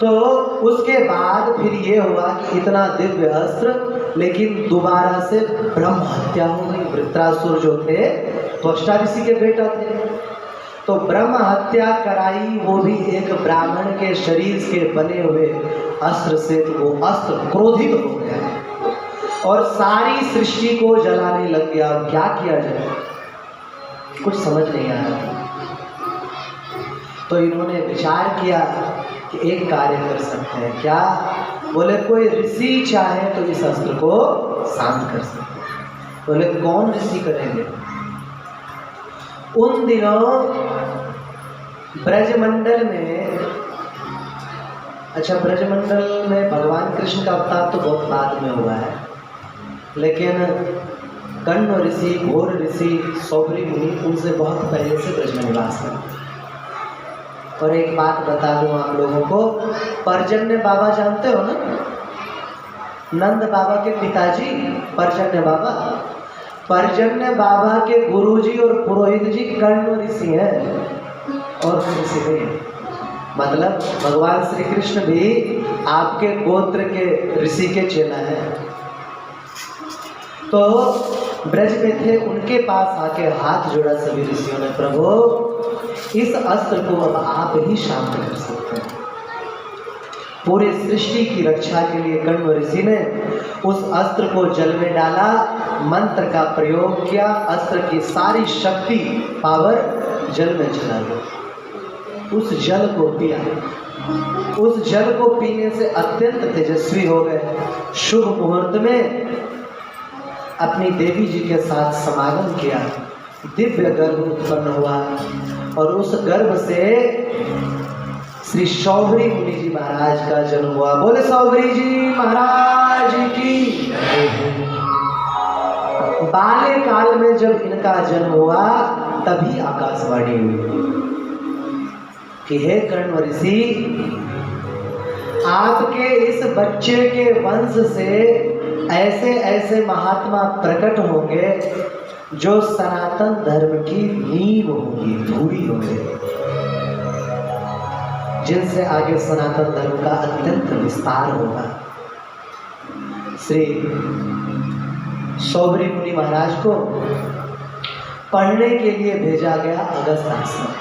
तो उसके बाद फिर ये हुआ कि इतना दिव्य अस्त्र, लेकिन दोबारा से ब्रह्म हत्या हो गई। वृत्रासुर जो थे त्वष्टा ऋषि के बेटा थे, तो ब्रह्म हत्या कराई, वो भी एक ब्राह्मण के शरीर के बने हुए अस्त्र से। तो वो अस्त्र क्रोधित हो गया और सारी सृष्टि को जलाने लग गया। अब क्या किया जाए, कुछ समझ नहीं आ रहा। तो इन्होंने विचार किया कि एक कार्य कर सकते हैं। क्या? बोले कोई ऋषि चाहे तो इस अस्त्र को शांत कर सकते हैं। बोले कौन ऋषि करेंगे? उन दिनों ब्रजमंडल में, अच्छा ब्रजमंडल में भगवान कृष्ण का अवतार तो बहुत बाद में हुआ है, लेकिन कण्व ऋषि, घोर ऋषि, सौभरी मुनि उनसे बहुत पहले से ब्रज में निवास है। और एक बात बता दूं आप लोगों को, पर्जन्य बाबा जानते हो ना? नंद बाबा के पिताजी पर्जन्य बाबा, पर्जन्य बाबा के गुरुजी और पुरोहित जी कण्व ऋषि हैं और ऋषि नहीं। मतलब भगवान श्री कृष्ण भी आपके गोत्र के ऋषि के चेला हैं। तो ब्रज में थे, उनके पास आके हाथ जोड़ा सभी ऋषियों ने, प्रभु इस अस्त्र को अब आप ही शांत कर सकते हैं। पूरी सृष्टि की रक्षा के लिए कण्व ऋषि ने उस अस्त्र को जल में डाला, मंत्र का प्रयोग किया, अस्त्र की सारी शक्ति पावर जल में चला गई। उस जल को पिया, उस जल को पीने से अत्यंत तेजस्वी हो गए। शुभ मुहूर्त में अपनी देवी जी के साथ समागम किया, दिव्य गर्भ उत्पन्न हुआ और उस गर्भ से श्री सौभरी मुनि जी महाराज का जन्म हुआ। बोले सौभरी जी महाराज की। बाल्यकाल में जब इनका जन्म हुआ तभी आकाशवाणी हुई कि हे कण्व ऋषि, आपके इस बच्चे के वंश से ऐसे ऐसे महात्मा प्रकट होंगे जो सनातन धर्म की नींव होगी, धूरी होगी, जिनसे आगे सनातन धर्म का अत्यंत विस्तार होगा। श्री सौभरी मुनि महाराज को पढ़ने के लिए भेजा गया अगस्त आश्रम।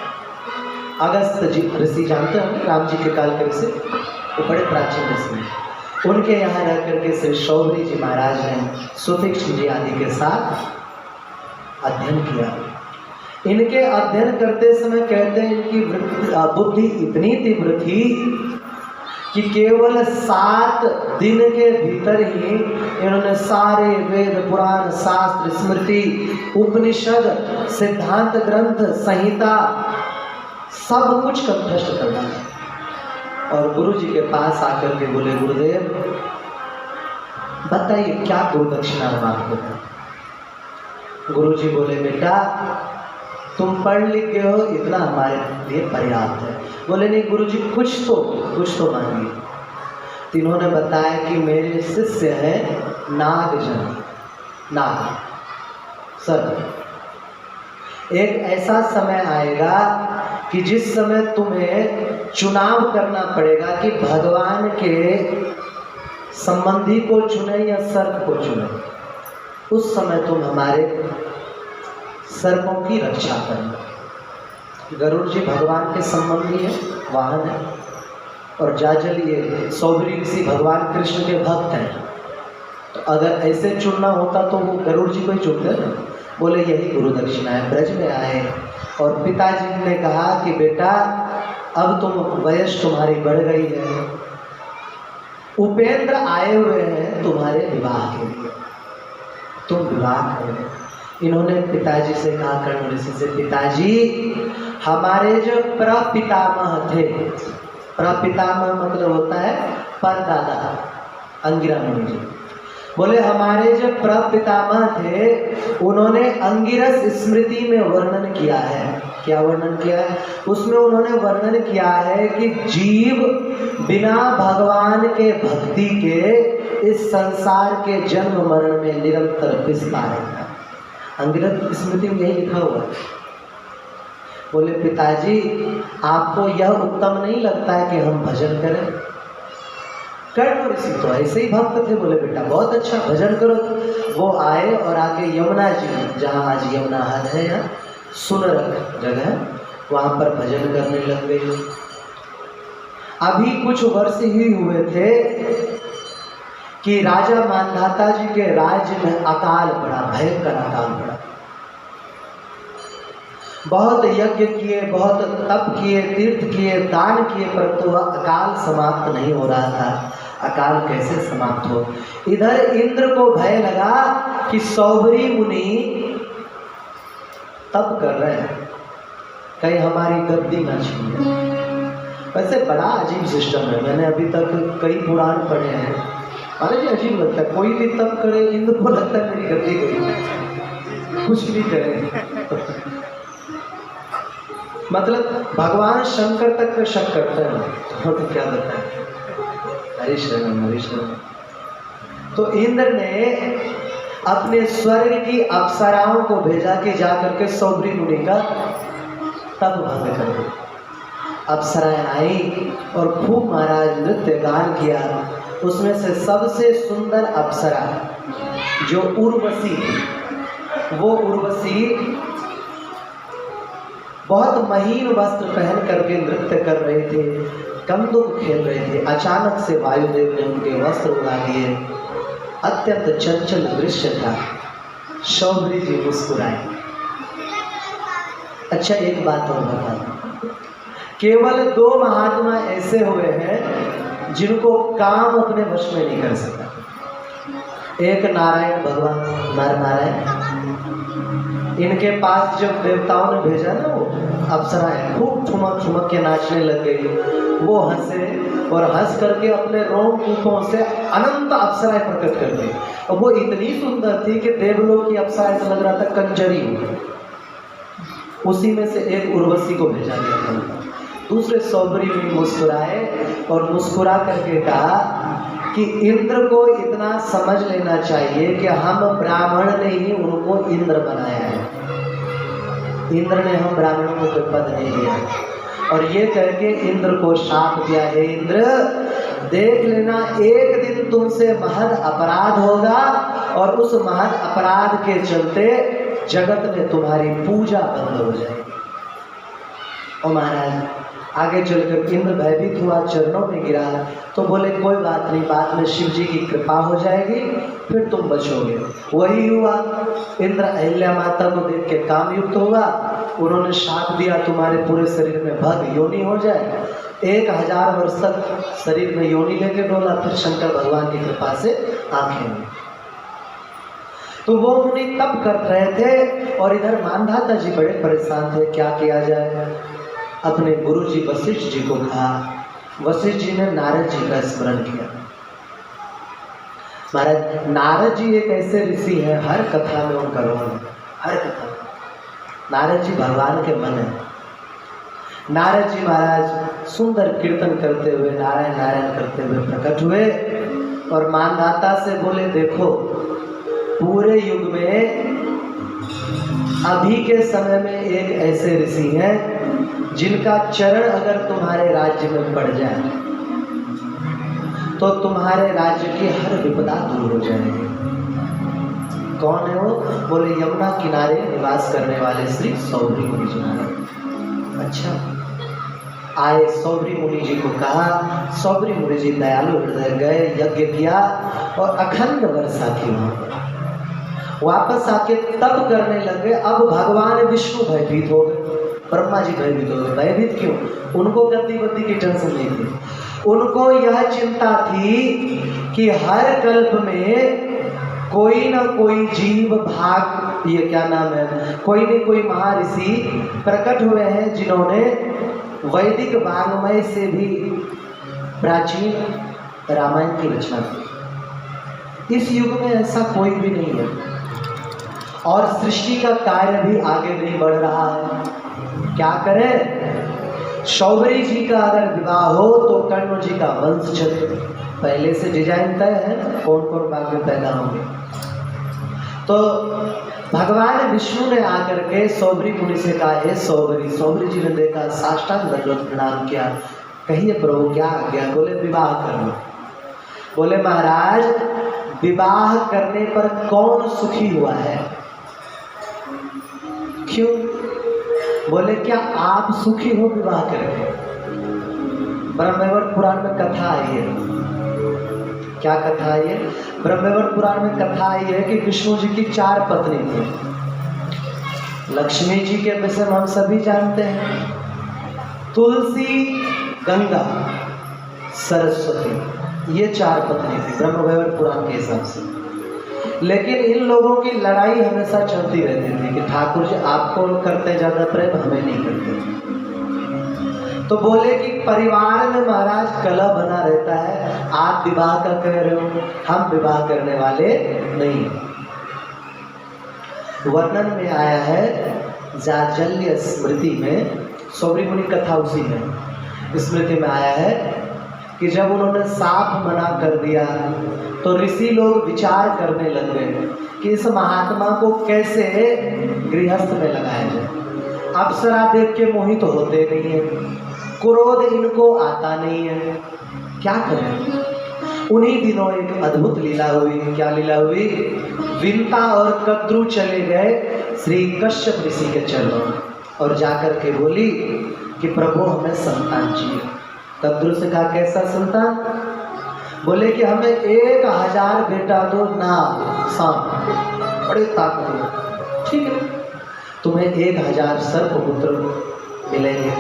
अगस्त जी ऋषि जानते हो, राम जी के काल के ऋषि, वो बड़े प्राचीन ऋषि। उनके यहाँ रह करके श्री सौभरी जी महाराज ने सुतीक्ष्ण जी आदि के साथ अध्ययन किया। इनके अध्ययन करते समय कहते हैं इनकी बुद्धि इतनी तीव्र थी कि केवल 7 दिन के भीतर ही इन्होंने सारे वेद, पुराण, शास्त्र, स्मृति, उपनिषद, सिद्धांत ग्रंथ, संहिता सब कुछ कंठस्थ कर डाला। और गुरु जी के पास आकर के बोले, गुरुदेव बताइए क्या गुरु दक्षिणा मांगते हैं? गुरु जी बोले, बेटा तुम पढ़ लिख गए हो, इतना हमारे लिए पर्याप्त है। बोले नहीं गुरुजी, कुछ तो मांगिए। तो इन्होंने बताया कि मेरे शिष्य हैं नागजन, नाग सर, एक ऐसा समय आएगा कि जिस समय तुम्हें चुनाव करना पड़ेगा कि भगवान के संबंधी को चुने या सर्प को चुने। उस समय तुम हमारे सर्पों की रक्षा करना। गरुड़ जी भगवान के संबंधी है, वाहन है, और जाजल ये सौभरी ऋषि भगवान कृष्ण के भक्त हैं। तो अगर ऐसे चुनना होता तो वो गरुड़ जी को ही चुनते ना। बोले यही गुरु दक्षिणा है। ब्रज में आए और पिताजी ने कहा कि बेटा अब तुम वयस तुम्हारी बढ़ गई है, उपेंद्र आए हुए हैं तुम्हारे विवाह के लिए, तुम विवाह करो। इन्होंने पिताजी से कहा, कण्व ऋषि से, पिताजी हमारे जो प्रपितामह थे, प्रपितामह मतलब होता है परदादा, अंगिरा मुनि जी, बोले हमारे जो प्रपितामह थे उन्होंने अंगिरस स्मृति में वर्णन किया है। क्या वर्णन किया है? उसमें उन्होंने वर्णन किया है कि जीव बिना भगवान के भक्ति के इस संसार के जन्म मरण में निरंतर पिसता रहता है। अंगिरस स्मृति में यही लिखा हुआ है। बोले पिताजी आपको यह उत्तम नहीं लगता है कि हम भजन करें? कर्ण ऋषि तो ऐसे ही भक्त थे। बोले बेटा बहुत अच्छा, भजन करो। वो आए और आके यमुना जी, जहाँ आज यमुना हद है, यहाँ सुनरक जगह, वहाँ पर भजन करने लग गए। अभी कुछ वर्ष ही हुए थे कि राजा मानधाता जी के राज्य में अकाल पड़ा, भयंकर अकाल पड़ा। बहुत यज्ञ किए, बहुत तप किए, तीर्थ किए, दान किए, परंतु वह अकाल समाप्त नहीं हो रहा था। अकाल कैसे समाप्त हो? इधर इंद्र को भय लगा कि सौबरी मुनि तप कर रहे हैं, कहीं हमारी गद्दी न छीन ले। वैसे बड़ा अजीब सिस्टम है। मैंने अभी तक कई पुराण पढ़े हैं, अरे जी अजीब लगता है। कोई भी तप करे, इंद्र को लगता है मेरी गद्दी गई, कुछ भी करे। मतलब भगवान शंकर तक पे शक करते हैं, तो क्या बताएं। हरि शरण हरि शरण। तो इंद्र ने अपने स्वर्ग की अप्सराओं को भेजा कि जाकर के सौबरी मुनि का तप भंग कर दो। अप्सराएं आई और खूब महाराज नृत्य गान किया। उसमें से सबसे सुंदर अप्सरा जो उर्वशी, वो उर्वशी बहुत महीन वस्त्र पहन करके नृत्य कर रहे थे, कंदुक खेल रहे थे। अचानक से वायुदेव ने उनके वस्त्र उड़ा दिए। अत्यंत चंचल दृश्य था। सौबरी जी मुस्कुराए। अच्छा एक बात और बता दूं, केवल 2 महात्मा ऐसे हुए हैं जिनको काम अपने वश में नहीं कर सका। एक नारायण भगवान, नर नारायण, इनके पास जब देवताओं ने भेजा ना, वो अप्सराएं खूब ठुमक ठुमक के नाचने लग गई। वो हंसे और हंस करके अपने रोमकूपों से अनंत अप्सराएं प्रकट कर दी। और वो इतनी सुंदर थी कि देवलोक की अप्सराएं से लग रहा था कंजरी हो। उसी में से एक उर्वशी को भेजा गया था। दूसरे सौबरी मुनि मुस्कुराए और मुस्कुरा करके कहा कि इंद्र को इतना समझ लेना चाहिए कि हम ब्राह्मण ने ही उनको इंद्र बनाया है। इंद्र ने हम ब्राह्मणों को कोई पद नहीं दिया। और ये करके इंद्र को शाप दिया, हे इंद्र देख लेना एक दिन तुमसे महद अपराध होगा और उस महद अपराध के चलते जगत में तुम्हारी पूजा बंद हो जाएगी। और महाराज आगे चलकर इंद्र भयभीत हुआ, चरणों में गिरा। तो बोले कोई बात नहीं, बाद में शिव जी की कृपा हो जाएगी, फिर तुम बचोगे। वही हुआ। इंद्र अहिल्या माता को देख के काम युक्त हुआ। उन्होंने शाप दिया तुम्हारे पूरे शरीर में भग योनि हो जाए। 1000 वर्ष तक शरीर में योनि लेके डोला, फिर शंकर भगवान की कृपा से आंखें हुई। तो वो मुनि तप कर रहे थे और इधर मानधाता जी बड़े परेशान थे, क्या किया जाए। अपने गुरु जी वशिष्ठ जी को कहा। वशिष्ठ जी ने नारद जी का स्मरण किया। महाराज नारद जी एक ऐसे ऋषि हैं, हर कथा में उनका रोल है, हर कथा में। नारद जी भगवान के मन है। नारद जी महाराज सुंदर कीर्तन करते हुए, नारायण नारायण करते हुए प्रकट हुए और मानधाता से बोले देखो पूरे युग में अभी के समय में एक ऐसे ऋषि हैं जिनका चरण अगर तुम्हारे राज्य में पड़ जाए तो तुम्हारे राज्य की हर विपदा दूर हो जाएगी। कौन है वो? बोले यमुना किनारे निवास करने वाले श्री सौबरी मुनि जी महाराज। अच्छा आए, सौबरी मुनि जी को कहा। सौबरी मुनि जी दयालु हृदय गए, यज्ञ किया और अखंड वर्षा की वहां पर। वापस आके तप करने लगे। अब भगवान विष्णु भयभीत हो गए, ब्रह्मा जी भयभीत हो गए। भयभीत क्यों? उनको गद्दी बद्दी की टेंशन नहीं थी। उनको यह चिंता थी कि हर कल्प में कोई ना कोई जीव भाग, ये क्या नाम है, कोई न कोई महर्षि प्रकट हुए हैं जिन्होंने वैदिक वाङ्मय से भी प्राचीन रामायण की रचना की। इस युग में ऐसा कोई भी नहीं है, और सृष्टि का कार्य भी आगे नहीं बढ़ रहा है। क्या करें? शौबरी जी का अगर विवाह हो तो कर्ण जी का वंश चले। पहले से डिजाइन तय है कौन कौन बाद में पैदा होंगे। तो भगवान विष्णु ने आकर के सौबरी मुनि से कहा, हे सौबरी। सौबरी जी ने देखा, साष्टांग दंडवत प्रणाम किया। कहिए प्रभु क्या आज्ञा? बोले विवाह करना। बोले महाराज विवाह करने पर कौन सुखी हुआ है? क्यों? बोले क्या आप सुखी हो विवाह करके? ब्रह्मवैवर्त पुराण में कथा आई है। क्या कथा आई है? ब्रह्मवैवर्त पुराण में कथा आई है कि विष्णु जी की 4 पत्नी थी। लक्ष्मी जी के विषय में हम सभी जानते हैं, तुलसी, गंगा, सरस्वती, ये 4 पत्नी थी ब्रह्मवैवर्त पुराण के हिसाब से। लेकिन इन लोगों की लड़ाई हमेशा चलती रहती थी कि ठाकुर जी आपको करते ज्यादा प्रेम, हमें नहीं करते। तो बोले कि परिवार में महाराज कलह बना रहता है, आप विवाह का कह रहे हो, हम विवाह करने वाले नहीं। वर्णन में आया है जाजल्य स्मृति में, सौबरी मुनि कथा उसी में स्मृति में आया है कि जब उन्होंने साफ मना कर दिया तो ऋषि लोग विचार करने लग गए कि इस महात्मा को कैसे गृहस्थ में लगाया जाए। अप्सरा देख के मोहित होते नहीं है, क्रोध इनको आता नहीं है, क्या करें? उन्हीं दिनों एक अद्भुत लीला हुई। क्या लीला हुई? विंता और कद्रू चले गए श्री कश्यप ऋषि के चरणों में और जाकर के बोली कि प्रभु हमें संतान चाहिए। कद्रू से कहा कैसा संतान? बोले कि हमें 1000 बेटा दो ना सांप, बड़े ताकतवर। ठीक है, तुम्हें 1000 सर्पपुत्र मिलेंगे।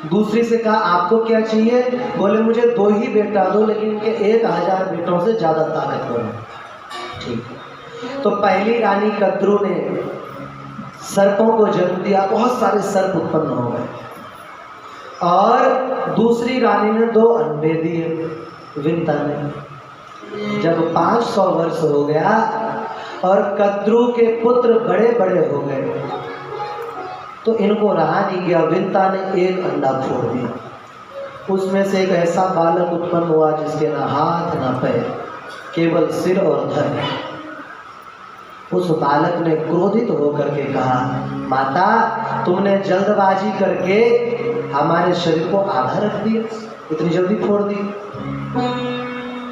दूसरी से कहा आपको क्या चाहिए? बोले मुझे 2 ही बेटा दो, लेकिन इनके 1000 बेटों से ज्यादा ताकतवर है। ठीक है, तो पहली रानी कद्रू ने सर्पों को जन्म दिया, बहुत सारे सर्प उत्पन्न हो गए। और दूसरी रानी ने 2 अंडे दिए विंता ने। जब 500 वर्ष हो गया और कद्रू के पुत्र बड़े बड़े हो गए तो इनको रहा नहीं गया। विंता ने एक अंडा फोड़ दिया, उसमें से एक ऐसा बालक उत्पन्न हुआ जिसके ना हाथ ना पैर, केवल सिर और धड़। उस बालक ने क्रोधित होकर के कहा, माता तुमने जल्दबाजी करके हमारे शरीर को आधा रख दिया, इतनी जल्दी फोड़ दी।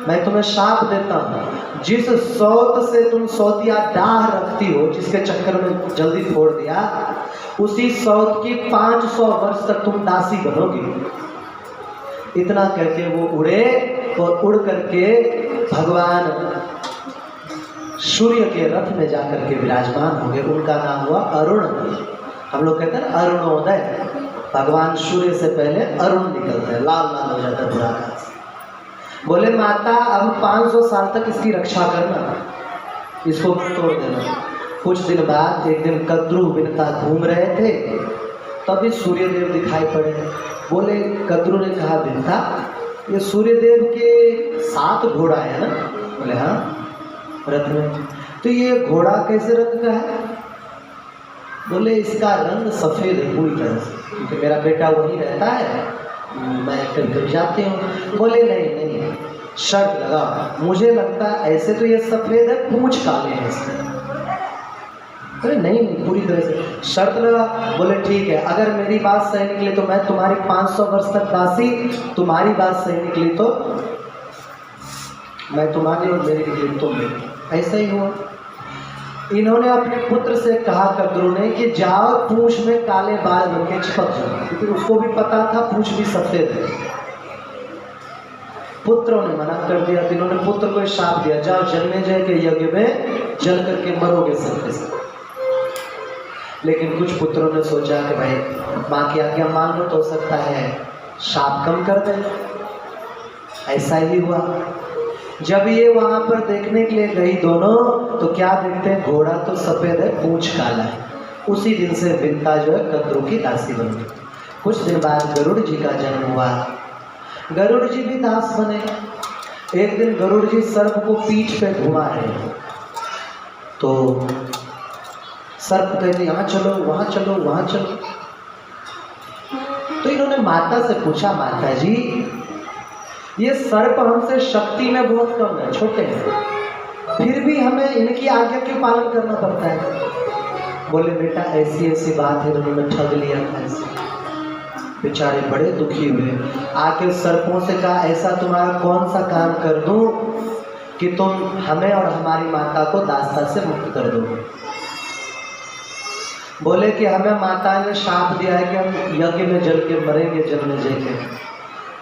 मैं तुम्हें शाप देता हूँ, जिस सौत से तुम सौतिया डाह रखती हो, जिसके चक्कर में जल्दी फोड़ दिया, उसी सौत की 500 वर्ष तक तुम दासी बनोगी। इतना करके वो उड़े और उड़ करके भगवान सूर्य के रथ में जाकर के विराजमान हो गए। उनका नाम हुआ अरुण। हम लोग कहते हैं अरुणोदय। भगवान सूर्य से पहले अरुण निकलता है, लाल लाल हो जाता है पूरा आकाश। बोले माता अब 500 साल तक इसकी रक्षा करना, इसको तोड़ देना। कुछ दिन बाद एक दिन कद्रू विंता घूम रहे थे, तभी सूर्यदेव दिखाई पड़े। बोले कद्रू ने कहा विंता ये सूर्यदेव के 7 घोड़ा है ना? बोले हाँ रथ में। तो ये घोड़ा कैसे रंग का है? बोले इसका रंग सफ़ेद है पूरी तरह से, क्योंकि मेरा बेटा वही रहता है, मैं कभी जाती हूँ। बोले नहीं नहीं, शर्त लगा, मुझे लगता है ऐसे तो ये सफ़ेद है, पूंछ काले हैं इसके। अरे नहीं नहीं, पूरी तरह से शर्त लगा। बोले ठीक है, अगर मेरी बात सही निकली तो मैं तुम्हारी 500 वर्ष तक दासी, तुम्हारी बात सही निकली तो मैं तुम्हारी और मेरी निकली तो मेरी। ऐसा ही हुआ। इन्होंने अपने पुत्र से कहा कद्रू ने कि जाओ पूंछ में काले बाल बन के चिपक जाओ, क्योंकि उसको भी पता था पूंछ भी सफेद है। पुत्रों ने मना कर दिया। इन्होंने पुत्र को शाप दिया, जाओ जन्मेजय के यज्ञ में जल करके मरोगे सबके सब। लेकिन कुछ पुत्रों ने सोचा कि भाई माँ की आज्ञा मान लो तो हो सकता है शाप कम कर दें। ऐसा ही हुआ। जब ये वहां पर देखने के लिए गई दोनों, तो क्या देखते हैं, घोड़ा तो सफेद है, पूंछ काला है। उसी दिन से विंता जो है कद्रू की दासी बन गई। कुछ दिन बाद गरुड़ जी का जन्म हुआ। गरुड़ जी भी दास बने। एक दिन गरुड़ जी सर्प को पीठ पे घुमा रहे हैं, तो सर्प कहते यहाँ चलो वहाँ चलो वहाँ चलो। तो इन्होंने माता से पूछा, माता जी ये सर्प हमसे शक्ति में बहुत कम है, छोटे हैं, फिर भी हमें इनकी आज्ञा क्यों पालन करना पड़ता है? बोले बेटा ऐसी ऐसी बात है, उन्होंने ठग लिया था ऐसे। बेचारे बड़े दुखी हुए, आके सर्पों से कहा ऐसा तुम्हारा कौन सा काम कर दूं कि तुम हमें और हमारी माता को दास्ता से मुक्त कर दोगे? बोले कि हमें माता ने शाप दिया है कि हम यज्ञ में जल के मरेंगे, जल में जल के।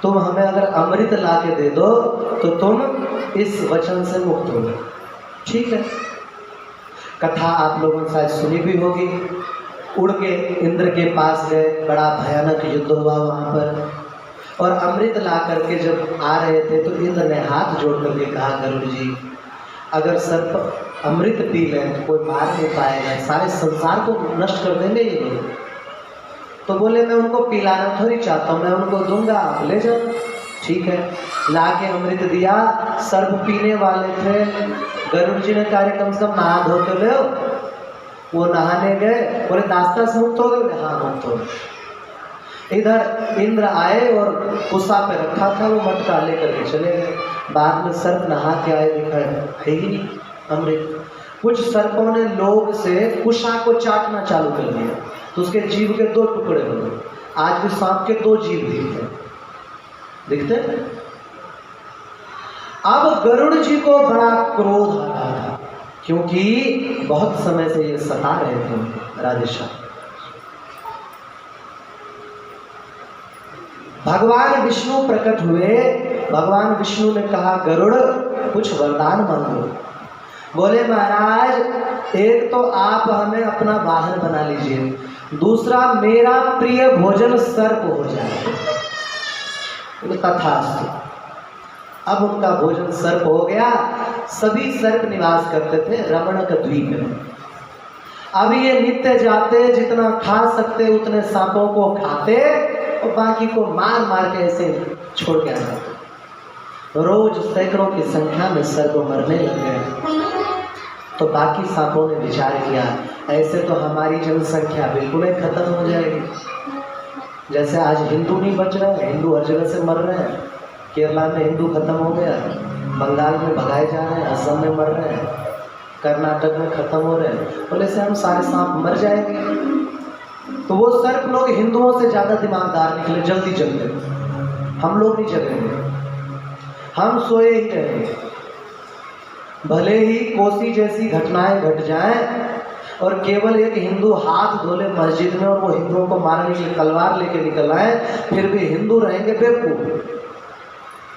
तुम हमें अगर अमृत ला के दे दो तो तुम इस वचन से मुक्त होगे। ठीक है, कथा आप लोगों ने शायद सुनी भी होगी। उड़ के इंद्र के पास गए, बड़ा भयानक युद्ध हुआ वहाँ पर, और अमृत ला करके जब आ रहे थे तो इंद्र ने हाथ जोड़ करके कहा, गरुड़ जी अगर सर्प अमृत पी लें तो कोई मार नहीं पाएगा, सारे संसार को नष्ट कर देंगे ये लोग। तो बोले मैं उनको पिलाना थोड़ी चाहता हूँ, मैं उनको दूंगा, आप ले जाओ। ठीक है, ला के अमृत दिया, सर्प पीने वाले थे। गरुड़ जी ने कहा कम से कम नहा धो के ले। वो नहाने गए, बोले दास्ता से मुक्त हो गए? हाँ मुक्त हो गए। इधर इंद्र आए और कुसा पे रखा था, वो मटका लेकर के चले गए। बाद में सर्प नहा के आए, देखा है ही नहीं अमृत। कुछ सर्पों ने लोभ से कुशा को चाटना चालू कर दिया, तो उसके जीभ के 2 टुकड़े हो गए। आज भी सांप के 2 जीभ दिखते हैं। अब गरुड़ जी को बड़ा क्रोध आ रहा था, क्योंकि बहुत समय से ये सता रहे थे राधेश्याम। भगवान विष्णु प्रकट हुए। भगवान विष्णु ने कहा गरुड़ कुछ वरदान मांगो। बोले महाराज एक तो आप हमें अपना वाहन बना लीजिए, दूसरा मेरा प्रिय भोजन सर्प हो जाए। तथास्तु। अब उनका भोजन सर्प हो गया। सभी सर्प निवास करते थे रमणक द्वीप में। अब ये नित्य जाते, जितना खा सकते उतने सांपों को खाते और बाकी को मार मार के ऐसे छोड़ के आ जाते। रोज सैकड़ों की संख्या में सर्प मरने लग गए। तो बाकी सांपों ने विचार किया ऐसे तो हमारी जनसंख्या बिल्कुल ही खत्म हो जाएगी। जैसे आज हिंदू नहीं बच रहे हैं, हिंदू हर जगह से मर रहे हैं। केरला में हिंदू खत्म हो गया, बंगाल में भगाए जा रहे हैं, असम में मर रहे हैं, कर्नाटक में खत्म हो रहे हैं। बोले से हम सारे सांप मर जाएंगे। तो वो सर्प लोग हिंदुओं से ज़्यादा दिमागदार निकले, जल्दी जग गए। हम लोग नहीं जगेंगे, हम सोए ही रहेंगे। भले ही कोसी जैसी घटनाएं घट जाएं और केवल एक हिंदू हाथ धोले मस्जिद में और वो हिंदुओं को मारने के लिए तलवार लेके निकल आए, फिर भी हिंदू रहेंगे बेवकूफ।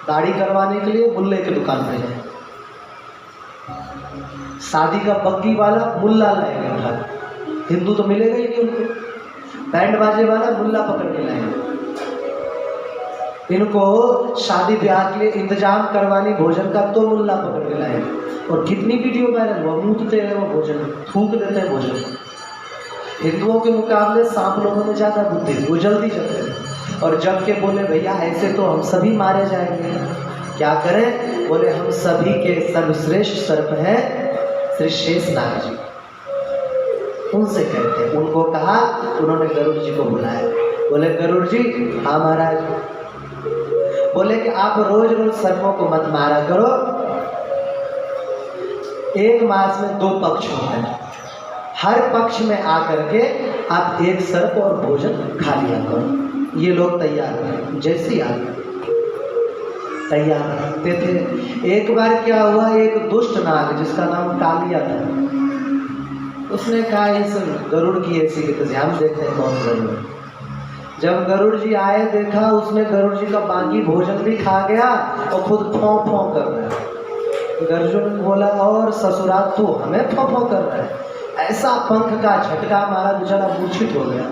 दाढ़ी करवाने के लिए मुल्ले की दुकान पे जाए, शादी का बग्गी वाला मुल्ला लाएंगे उठा, हिंदू तो मिलेगा ही नहीं उनको। बैंड बाजे वाला मुल्ला पकड़ के लाएंगे। इनको शादी ब्याह के लिए इंतजाम करवानी भोजन का तो मुल्ला पकड़ के लाएंगे। और कितनी वीडियो वायरल, वो मूतते हैं, वो भोजन थूक देते हैं भोजन। हिंदुओं के मुकाबले सांप लोगों में ज़्यादा बुद्धि, वो जल्दी जगते हैं। और जब के बोले भैया ऐसे तो हम सभी मारे जाएंगे, क्या करें? बोले हम सभी के सर्वश्रेष्ठ सर्प हैं श्री शेषनाग जी, उनसे कहते हैं। उनको कहा, उन्होंने गरुड़ जी को बुलाया। बोले गरुड़ जी हाँ महाराज। बोले कि आप रोज रोज सर्पों को मत मारा करो, एक मास में 2 पक्ष होते हैं, हर पक्ष में आकर के आप एक सर्प और भोजन खा लिया करो। ये लोग तैयार हैं, जैसे आप तैयार रहते थे। एक बार क्या हुआ, एक दुष्ट नाग जिसका नाम कालिया था, उसने कहा इस गरुड़ की ऐसी ध्यान देते हैं कौन गरुड़। जब गरुड़ जी आए देखा उसने गरुड़ जी का बाकी भोजन भी खा गया और खुद फौं फौं कर रहा है। गरुड़ ने बोला और ससुराल तू हमें फौं फौं कर रहा है। ऐसा पंख का झटका मारा, बेचारा मूर्छित हो गया।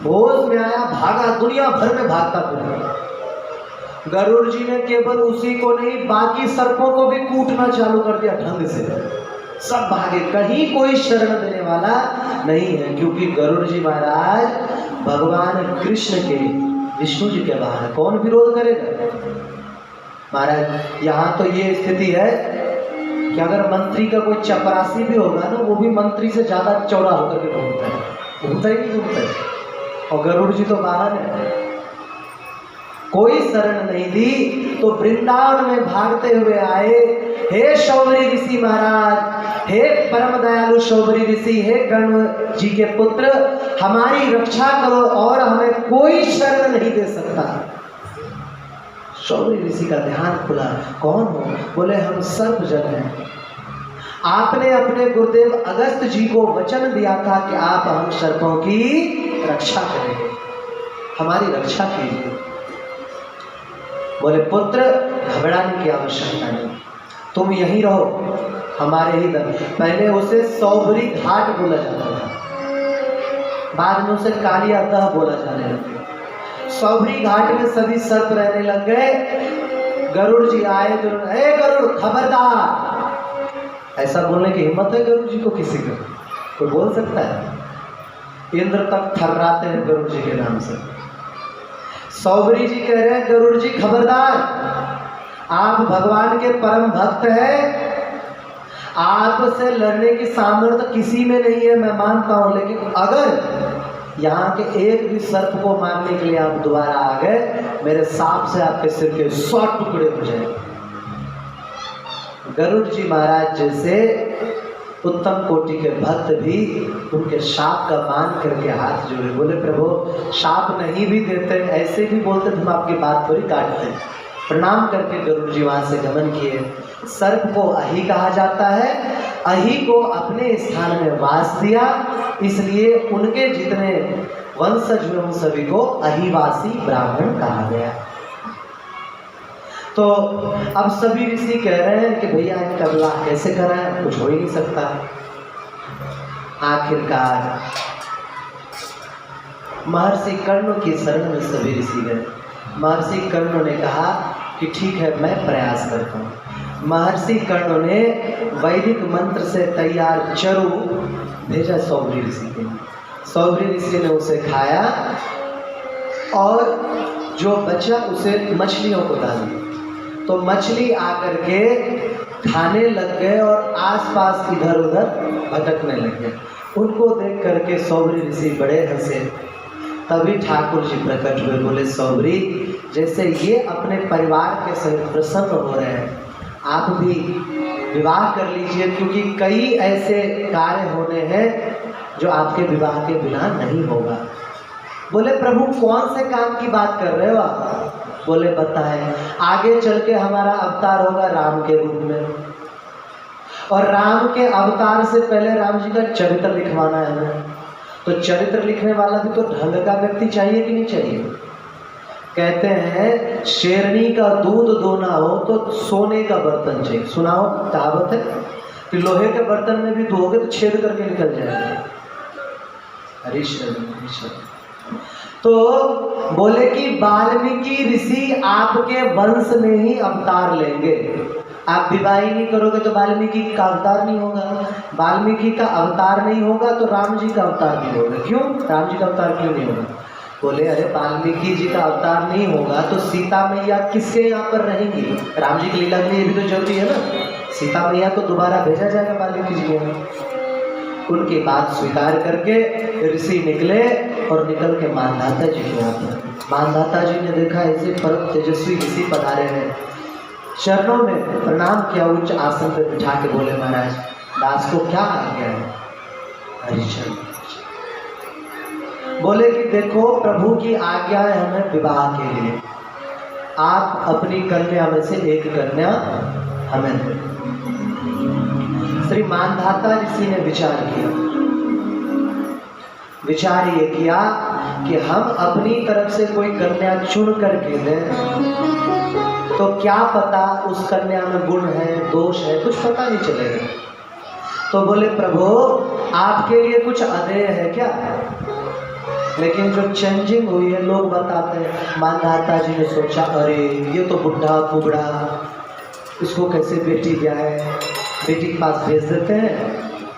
होश में आया, भागा, दुनिया भर में भागता फिरा। गरुड़ जी ने केवल उसी को नहीं बाकी सर्पों को भी कूटना चालू कर दिया ढंग से। सब भागे, कहीं कोई शरण देने वाला नहीं है, क्योंकि गरुड़ जी महाराज भगवान कृष्ण के, विष्णु जी के वाहन, कौन विरोध करेगा? महाराज यहाँ तो ये स्थिति है कि अगर मंत्री का कोई चपरासी भी होगा ना, वो भी मंत्री से ज्यादा चौड़ा होकर के घूमता है, घूमता ही नहीं घूमता है। और गरुड़ जी तो बाहर है, कोई शरण नहीं दी तो वृंदावन में भागते हुए आए। हे शौबरी ऋषि महाराज, हे परम दयालु शौबरी ऋषि, हे कर्ण जी के पुत्र, हमारी रक्षा करो और हमें कोई शरण नहीं दे सकता। शौबरी ऋषि का ध्यान खुला, कौन हो? बोले हम सर्वजन हैं। आपने अपने गुरुदेव अगस्त जी को वचन दिया था कि आप हम सर्पों की रक्षा करेंगे, हमारी रक्षा कीजिए। बोले पुत्र घबराने की आवश्यकता नहीं, तुम यहीं रहो हमारे ही दर। पहले उसे सौबरी घाट बोला जाता था, बाद में उसे कालिया दह बोला जाने लगा। सौबरी घाट में सभी सर्प रहने लग गए। गरुड़ जी आए तो ए गरुड़ खबरदार, ऐसा बोलने की हिम्मत है गरुड़ जी को किसी को? कोई बोल सकता है? इंद्र तक थर्राते हैं गरुड़ जी के नाम से। सौबरी जी कह रहे हैं गरुड़ जी खबरदार, आप भगवान के परम भक्त हैं, आपसे लड़ने की सामर्थ्य किसी में नहीं है, मैं मानता हूं, लेकिन अगर यहाँ के एक भी सर्प को मारने के लिए आप दोबारा आ गए, मेरे सांप से आपके सिर के 100 टुकड़े हो जाए। गरुड़ जी महाराज जैसे उत्तम कोटि के भक्त भी उनके शाप का मान करके हाथ जोड़े, बोले प्रभु शाप नहीं भी देते, ऐसे भी बोलते हम आपकी बात थोड़ी काटते। प्रणाम करके गरुड़ जी वहां से गमन किए। सर्प को अहि कहा जाता है, अहि को अपने स्थान में वास दिया, इसलिए उनके जितने वंशज हुए उन सभी को अहिवासी ब्राह्मण कहा गया। तो अब सभी ऋषि कह रहे हैं कि भैया इनका विवाह कैसे कराएं, कुछ हो ही नहीं सकता। आखिरकार महर्षि कर्ण की शरण में सभी ऋषि गए। महर्षि कर्ण ने कहा कि ठीक है मैं प्रयास करता हूँ। महर्षि कर्ण ने वैदिक मंत्र से तैयार चरु भेजा सौबरी ऋषि के। सौबरी ऋषि ने उसे खाया और जो बचा उसे मछलियों को डाल दिया। तो मछली आकर के खाने लग गए और आसपास इधर उधर भटकने लग गए। उनको देख करके सौबरी ऋषि बड़े हंसे। तभी ठाकुर जी प्रकट हुए, बोले सौबरी जैसे ये अपने परिवार के सहित प्रसन्न हो रहे हैं, आप भी विवाह कर लीजिए, क्योंकि कई ऐसे कार्य होने हैं जो आपके विवाह के बिना नहीं होगा। बोले प्रभु कौन से काम की बात कर रहे हो आप? बोले बताएं, आगे चल के हमारा अवतार होगा राम के रूप में, और राम के अवतार से पहले राम जी का चरित्र लिखवाना है ना, तो चरित्र लिखने वाला भी तो ढंग का व्यक्ति चाहिए कि नहीं चाहिए? कहते हैं शेरनी का दूध दोना हो तो सोने का बर्तन चाहिए। सुनाओ कहावत है कि लोहे के बर्तन में भी धोगे तो छेद करके निकल जाएगा। हरीश्वर तो बोले कि वाल्मीकि ऋषि आपके वंश में ही अवतार लेंगे। आप विवाह ही नहीं करोगे तो वाल्मीकि का अवतार नहीं होगा, वाल्मीकि का अवतार नहीं होगा तो राम जी का अवतार नहीं होगा। क्यों राम जी का अवतार क्यों नहीं होगा? बोले अरे वाल्मीकि जी का अवतार नहीं होगा तो सीता मैया किसके यहाँ पर रहेंगी? राम जी की लीला के लिए भी तो जरूरी है ना, सीता मैया को दोबारा भेजा जाएगा वाल्मीकि जी के। उनकी बात स्वीकार करके ऋषि निकले और निकल के मानधाता जी के यहाँ पर। मानधाता जी ने देखा ऐसे परम तेजस्वी ऋषि पधारे हैं, चरणों में प्रणाम किया, उच्च आसन पर बिठा के बोले महाराज दास को क्या आ गया है? हरिचंद्र बोले कि देखो प्रभु की आज्ञा है हमें विवाह के लिए, आप अपनी कन्या में से एक कन्या हमें दें। श्री मानधाता ऋषि ने विचार किया, विचार ये किया कि हम अपनी तरफ से कोई कन्या चुन करके दें तो क्या पता उस कन्या में गुण है दोष है, कुछ पता नहीं चलेगा। तो बोले प्रभु आपके लिए कुछ अदेय है क्या? लेकिन जो चेंजिंग हुई है लोग बताते हैं। मानधाता जी ने सोचा अरे ये तो बुढ़ा कुबड़ा, इसको कैसे बेटी ब्याहे, बेटी के पास भेज देते हैं,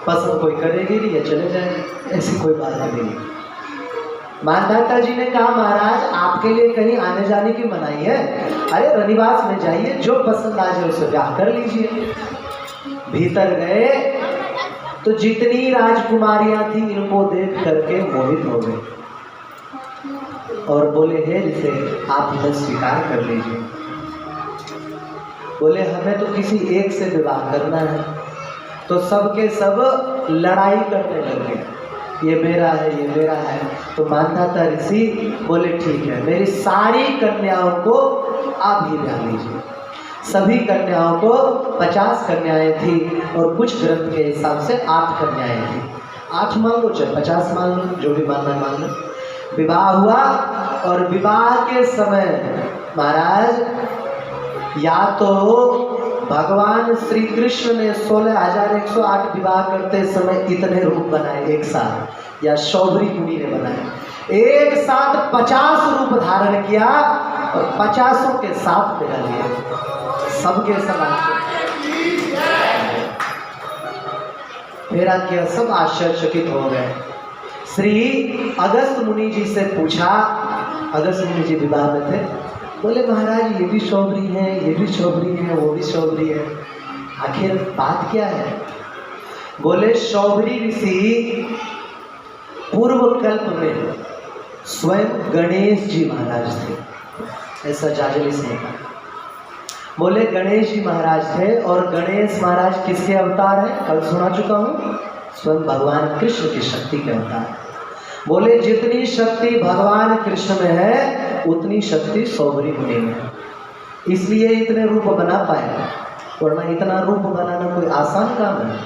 पसंद कोई करेगी नहीं या चले जाए, ऐसी कोई बात नहीं। मानधाता जी ने कहा महाराज आपके लिए कहीं आने जाने की मनाही है? अरे रनिवास में जाइए, जो पसंद आ जाए उसे ब्याह कर लीजिए। भीतर गए तो जितनी राजकुमारियां थी इनको देख करके मोहित हो गए और बोले हे ऋषि आप हमें स्वीकार कर लीजिए। बोले हमें तो किसी एक से विवाह करना है। तो सबके सब लड़ाई करने लगे, ये मेरा है, ये मेरा है। तो मानधाता ऋषि बोले ठीक है, मेरी सारी कन्याओं को आप ही ब्याह लीजिए। सभी कन्याओं को 50 कन्याएं थी और कुछ ग्रंथ के हिसाब से 8 कन्याएं थी। 8 मान लो चाहे 50 मान लो, जो भी मानना है मान लो। विवाह हुआ और विवाह के समय महाराज या तो भगवान श्री कृष्ण ने 16,108 विवाह करते समय इतने रूप बनाए एक साथ, या शौभरी मुनि ने बनाए एक साथ 50 रूप धारण किया और 50 के साथ मिला लिया, सबके समान। मेरा क्या सब आश्चर्यचकित हो गए। श्री अगस्त मुनि जी से पूछा, अगस्त मुनि जी विवाह में थे, बोले महाराज ये भी शौभरी है, ये भी शौभरी है, वो भी शौभरी है, आखिर बात क्या है? बोले शौभरी ऋषि पूर्व कल्प में स्वयं गणेश जी महाराज थे, ऐसा जाजली से कहा। बोले गणेश जी महाराज थे और गणेश महाराज किसके अवतार हैं? कल सुना चुका हूँ, स्वयं भगवान कृष्ण की शक्ति के अवतार। बोले जितनी शक्ति भगवान कृष्ण में है उतनी शक्ति शौभरी मुनि में है, इसलिए इतने रूप बना पाए, वरना इतना रूप बनाना कोई आसान काम है।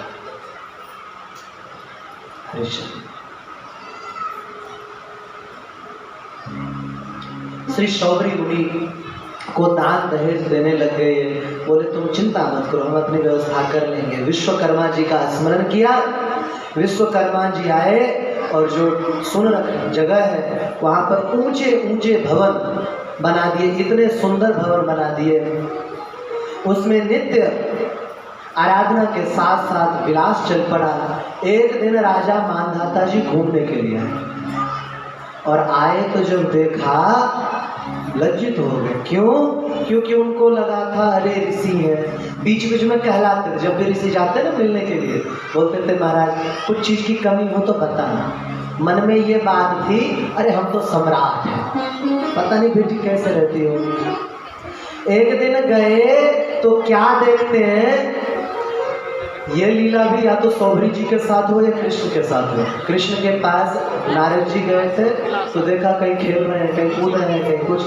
श्री शौभरी मुनि को दान दहेज देने लग गए। बोले तुम चिंता मत करो, हम अपनी व्यवस्था कर लेंगे। विश्वकर्मा जी का स्मरण किया, विश्वकर्मा जी आए और जो सुनर जगह है वहाँ पर ऊंचे ऊंचे भवन बना दिए, इतने सुंदर भवन बना दिए, उसमें नित्य आराधना के साथ साथ विलास चल पड़ा। एक दिन राजा मानधाता जी घूमने के लिए आए और आए तो जब देखा लज्जित हो गए। क्यों? क्योंकि उनको लगा था अरे ऋषि है। बीच बीच में कहलाते थे, जब भी ऋषि जाते ना मिलने के लिए, बोलते थे महाराज कुछ चीज की कमी हो तो बताना। मन में ये बात थी अरे हम तो सम्राट हैं, पता नहीं बेटी कैसे रहती हो। एक दिन गए तो क्या देखते हैं, ये लीला भी या तो शौभरी जी के साथ हो या कृष्ण के साथ हो। कृष्ण के पास नारद जी गए थे तो देखा कहीं खेल रहे हैं, कहीं कूद रहे हैं, कहीं कुछ।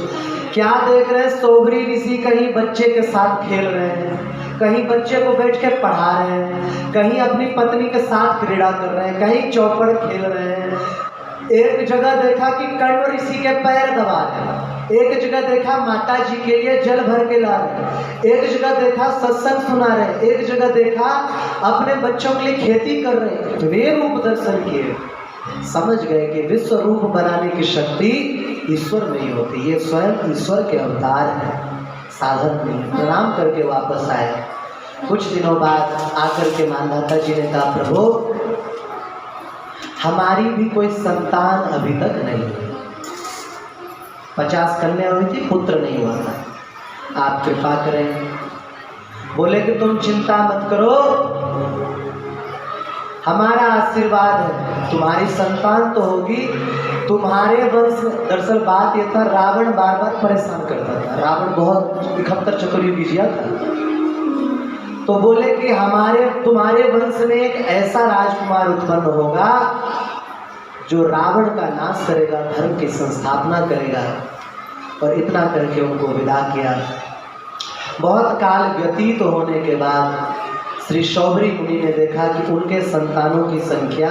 क्या देख रहे हैं? शौभरी ऋषि कहीं बच्चे के साथ खेल रहे हैं, कहीं बच्चे को बैठ के पढ़ा रहे हैं, कहीं अपनी पत्नी के साथ क्रीड़ा कर रहे हैं, कहीं चौपड़ खेल रहे हैं। एक जगह देखा कि कण्व ऋषि के पैर दबा रहे हैं, एक जगह देखा माता जी के लिए जल भर के ला रहे, एक जगह देखा सत्संग सुना रहे, एक जगह देखा अपने बच्चों के लिए खेती कर रहे। तो वे रूप दर्शन किए, समझ गए कि विश्व रूप बनाने की शक्ति ईश्वर में ही होती, ये स्वयं ईश्वर के अवतार है, साधन नहीं। प्रणाम करके वापस आए। कुछ दिनों बाद आकर के मानधाता जी ने कहा प्रभु हमारी भी कोई संतान अभी तक नहीं हुई, 50 कन्या हुई थी, पुत्र नहीं हुआ था, आप कृपा करें। बोले कि तुम चिंता मत करो, हमारा आशीर्वाद है, तुम्हारी संतान तो होगी, तुम्हारे वंश। दरअसल बात यह था रावण बार बार परेशान करता था, रावण बहुत 71 चक्रयुगी जिया था। तो बोले कि तुम्हारे वंश में एक ऐसा राजकुमार उत्पन्न होगा जो रावण का नाश करेगा, धर्म की संस्थापना करेगा। और इतना करके उनको विदा किया। बहुत काल व्यतीत होने के बाद श्री शौभरी मुनि ने देखा कि उनके संतानों की संख्या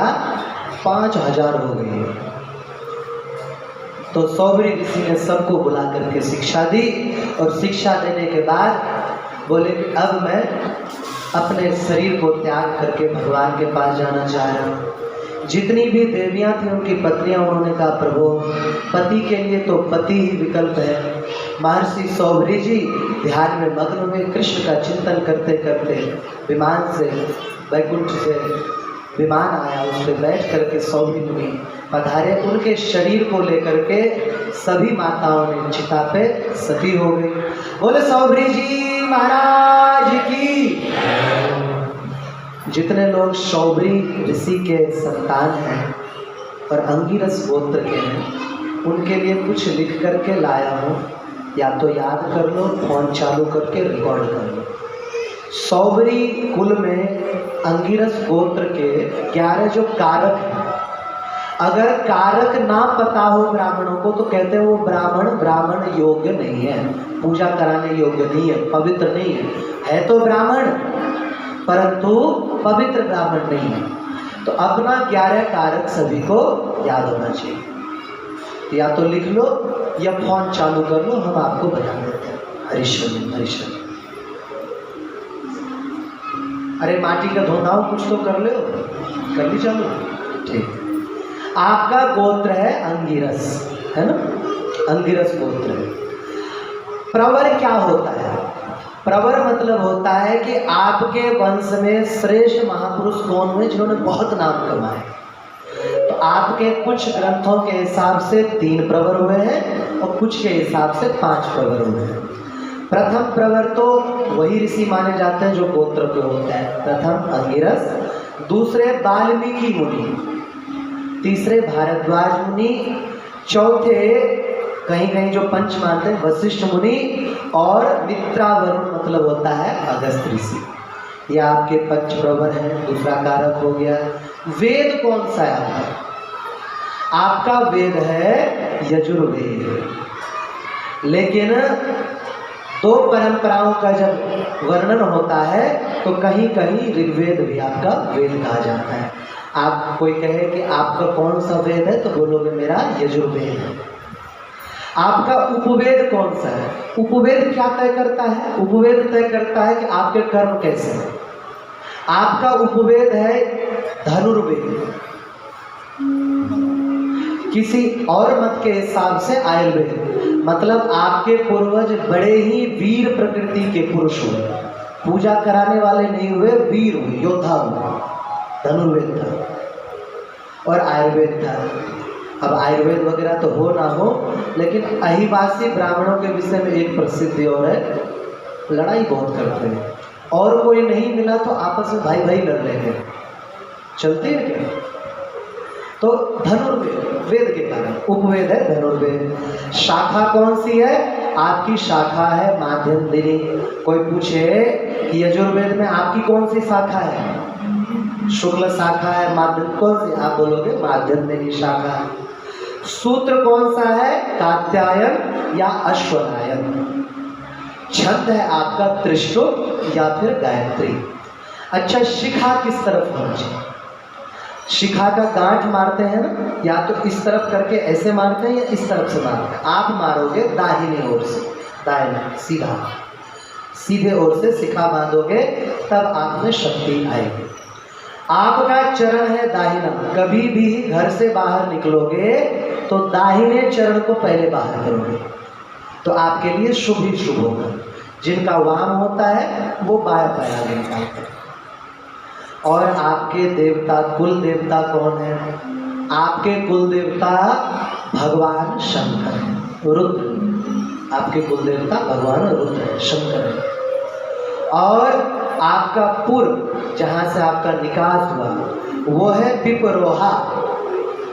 5000 हो गई है। तो शौभरी ऋषि ने सबको बुला करके शिक्षा दी और शिक्षा देने के बाद बोले कि अब मैं अपने शरीर को त्याग करके भगवान के पास जाना चाह रहा हूँ। जितनी भी देवियां थी उनकी पत्नियां, उन्होंने कहा प्रभु पति के लिए तो पति ही विकल्प है। महर्षि शौभरी जी ध्यान में मग्न हुए, कृष्ण का चिंतन करते करते विमान से, वैकुंठ से विमान आया, उस पर बैठ करके शौभरी मुनि पधारे। उनके शरीर को लेकर के सभी माताओं ने चिता पे सती हो गई। बोले सौभरी जी महाराज की। जितने लोग सौभरी ऋषि के संतान हैं और अंगिरस गोत्र के हैं, उनके लिए कुछ लिख करके लाया हूँ, या तो याद कर लो, फोन चालू करके रिकॉर्ड कर लो। सौभरी कुल में अंगिरस गोत्र के 11 जो कारक हैं, अगर कारक ना पता हो ब्राह्मणों को तो कहते हैं वो ब्राह्मण योग्य नहीं है, पूजा कराने योग्य नहीं है, पवित्र नहीं है तो ब्राह्मण परंतु पवित्र ब्राह्मण नहीं है। तो अपना 11 कारक सभी को याद होना चाहिए। या तो लिख लो या फोन चालू कर लो, हम आपको बता देते हैं। हरिश्चंद्र हरिश्चंद्र। अरे माटी का धोनाओ कुछ तो कर लो, कर ली चालू, ठीक। आपका गोत्र है अंगिरस, है ना, अंगिरस गोत्र है। प्रवर क्या होता है? प्रवर मतलब होता है कि आपके वंश में श्रेष्ठ महापुरुष कौन हुए जिन्होंने बहुत नाम कमाए। तो आपके कुछ ग्रंथों के हिसाब से 3 प्रवर हुए हैं और कुछ के हिसाब से 5 प्रवर हुए हैं। प्रथम प्रवर तो वही ऋषि माने जाते हैं जो गोत्र पे होते हैं। प्रथम अंगिरस, दूसरे वाल्मीकि मुनि, तीसरे भारद्वाज मुनि, चौथे कहीं कहीं जो पंच मानते हैं वशिष्ठ मुनि, और मित्रावरुण मतलब होता है अगस्त ऋषि। ये आपके पंच प्रवर हैं। दूसरा कारक हो गया। वेद कौन सा है आपका? आपका वेद है यजुर्वेद। लेकिन 2 परंपराओं का जब वर्णन होता है तो कहीं कहीं ऋग्वेद भी आपका वेद कहा जाता है। आप कोई कहे कि आपका कौन सा वेद है तो बोलोगे मेरा यजुर्वेद है। आपका उपवेद कौन सा है? उपवेद क्या तय करता है? उपवेद तय करता है कि आपके कर्म कैसे हैं। आपका उपवेद है धनुर्वेद, किसी और मत के हिसाब से आयुर्वेद, मतलब आपके पूर्वज बड़े ही वीर प्रकृति के पुरुष हुए, पूजा कराने वाले नहीं हुए, वीर हुए, योद्धा हुए, धनुर्वेद था। और आयुर्वेद था। अब आयुर्वेद वगैरह तो हो ना हो, लेकिन अहिवासी ब्राह्मणों के विषय में एक प्रसिद्धि और है, लड़ाई बहुत करते हैं और कोई नहीं मिला तो आपस में भाई भाई लड़ लेंगे, चलते हैं क्या? तो धनुर्वेद, वेद के कारण उपवेद है धनुर्वेद। शाखा कौन सी है? आपकी शाखा है माध्यमदिनी। कोई पूछे कि यजुर्वेद में आपकी कौन सी शाखा है? शुक्ल शाखा है, माध्यम कौन सी? आप बोलोगे माध्यमदिनी शाखा। सूत्र कौन सा है? कात्यायन या अश्वनायन। छंद है आपका त्रिष्टुप या फिर गायत्री। अच्छा, शिखा किस तरफ होनी चाहिए? शिखा का गांठ मारते हैं ना, या तो इस तरफ करके ऐसे मारते हैं या इस तरफ से मारते हैं। आप मारोगे दाहिनी ओर से, दाहिने सीधा, सीधे ओर से शिखा बांधोगे तब आप में शक्ति आएगी। आपका चरण है दाहिना। कभी भी घर से बाहर निकलोगे तो दाहिने चरण को पहले बाहर करोगे तो आपके लिए शुभ ही शुभ होगा। जिनका वाम होता है वो बायां पैर आगे निकालते हैं। और आपके देवता, कुल देवता कौन है? आपके कुल देवता भगवान शंकर है, रुद्र। आपके कुल देवता भगवान रुद्र है, शंकर है। और आपका पूर्व जहाँ से आपका निकास हुआ वो है पिपरोहा।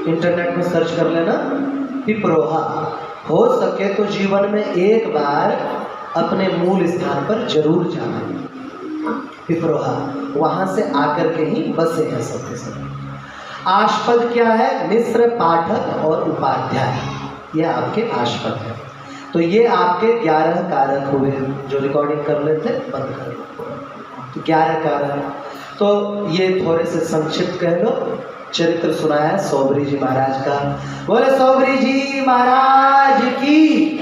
इंटरनेट में सर्च कर लेना पिपरोहा। हो सके तो जीवन में एक बार अपने मूल स्थान पर जरूर जाना, पिपरोहा। वहाँ से आकर के ही बसे हैं सबके सब। आस्पद क्या है? मिश्र, पाठक और उपाध्याय, ये आपके आस्पद है। तो ये आपके 11 कारक हुए जो रिकॉर्डिंग कर लेते बंद कर लो। 11 कारक। तो ये थोड़े से संक्षिप्त कह लो। चरित्र सुनाया सौभरी जी महाराज का। बोले सौभरी जी महाराज की।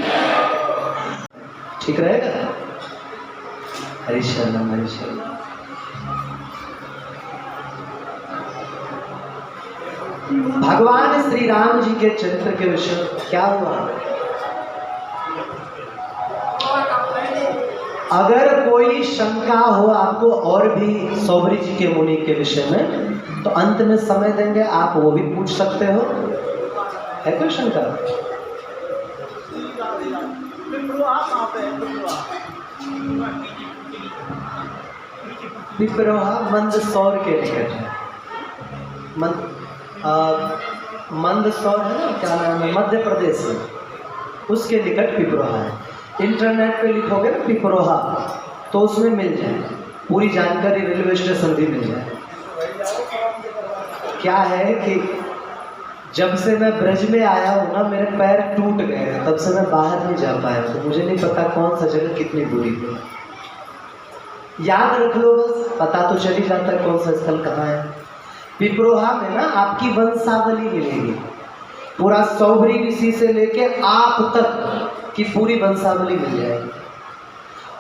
ठीक रहेगा? हरिशरणम हरिशरणम। भगवान श्री राम जी के चरित्र के विषय क्या हुआ? अगर कोई शंका हो आपको और भी सौबरी जी के मुनि के विषय में, तो अंत में समय देंगे, आप वो भी पूछ सकते हो। है कोई शंका? पिपरोहा मंदसौर के निकट है। मंदसौर है ना, क्या नाम है, मध्य प्रदेश में, उसके निकट पिपरोहा है। इंटरनेट पे लिखोगे ना पिपरोहा, तो उसमें मिल जाए पूरी जानकारी, रेलवे स्टेशन भी मिल जाए। क्या है कि जब से मैं ब्रज में आया हूँ ना, मेरे पैर टूट गए हैं, तब से मैं बाहर नहीं जा पाया, तो मुझे नहीं पता कौन सा जगह कितनी दूरी पे। याद रख लो बस, पता तो चल ही जाता है कौन सा स्थल कहाँ है। पिपरोहा में ना आपकी वंशावली मिलेगी, पूरा सौबरी ऋषि से लेके आप तक की पूरी वंशावली मिल जाएगी,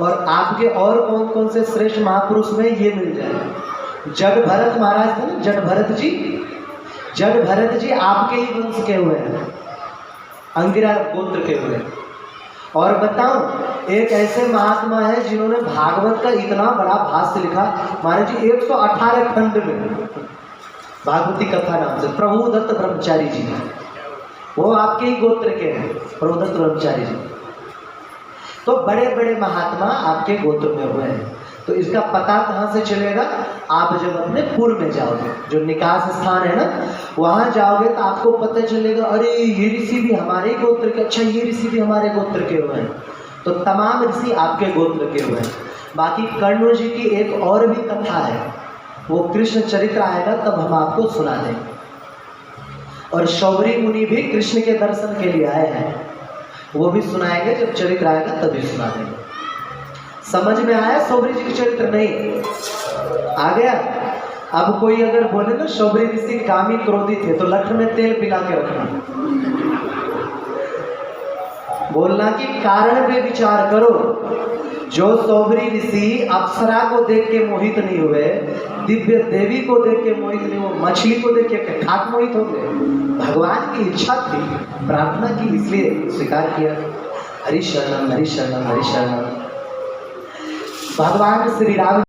और आपके और कौन कौन से श्रेष्ठ महापुरुष में ये मिल जाएगा। जड भरत महाराज थे ना, जड भरत जी आपके ही वंश के हुए हैं, अंगिरा गोत्र के हुए हैं। और बताऊं, एक ऐसे महात्मा है जिन्होंने भागवत का इतना बड़ा भाष्य लिखा, महाराज जी 118 खंड में, भागवती कथा नाम से, प्रभुदत्त ब्रह्मचारी जी, वो आपके ही गोत्र के हैं, प्रभुदत्त ब्रह्मचारी जी। तो बड़े बड़े महात्मा आपके गोत्र में हुए हैं। तो इसका पता कहाँ से चलेगा? आप जब अपने पूर्व में जाओगे, जो निकास स्थान है ना, वहाँ जाओगे तो आपको पता चलेगा, अरे ये ऋषि भी हमारे गोत्र के, अच्छा ये ऋषि भी हमारे गोत्र के हुए हैं। तो तमाम ऋषि आपके गोत्र के हुए हैं। बाकी कर्ण जी की एक और भी कथा है, वो कृष्ण चरित्र आएगा तब हम आपको सुना देंगे। और शौबरी मुनि भी कृष्ण के दर्शन के लिए आए हैं, वो भी सुनाएंगे, जब चरित्र आएगा तभी सुना देंगे। समझ में आया शौबरी जी के चरित्र? नहीं आ गया? अब कोई अगर बोले ना शौबरी ऋषि कामी क्रोधी थे, तो लठ में तेल पिला के रखना, बोलना कि कारण पे विचार करो। जो शौबरी ऋषि अप्सरा को देख के मोहित नहीं हुए, दिव्य देवी को देख के मोहित नहीं हुए, मछली को देख के खाक मोहित हो गए, भगवान की इच्छा थी, प्रार्थना की, इसलिए स्वीकार किया। हरि शरणम हरि शरणम हरि शरणम। भगवान श्री राम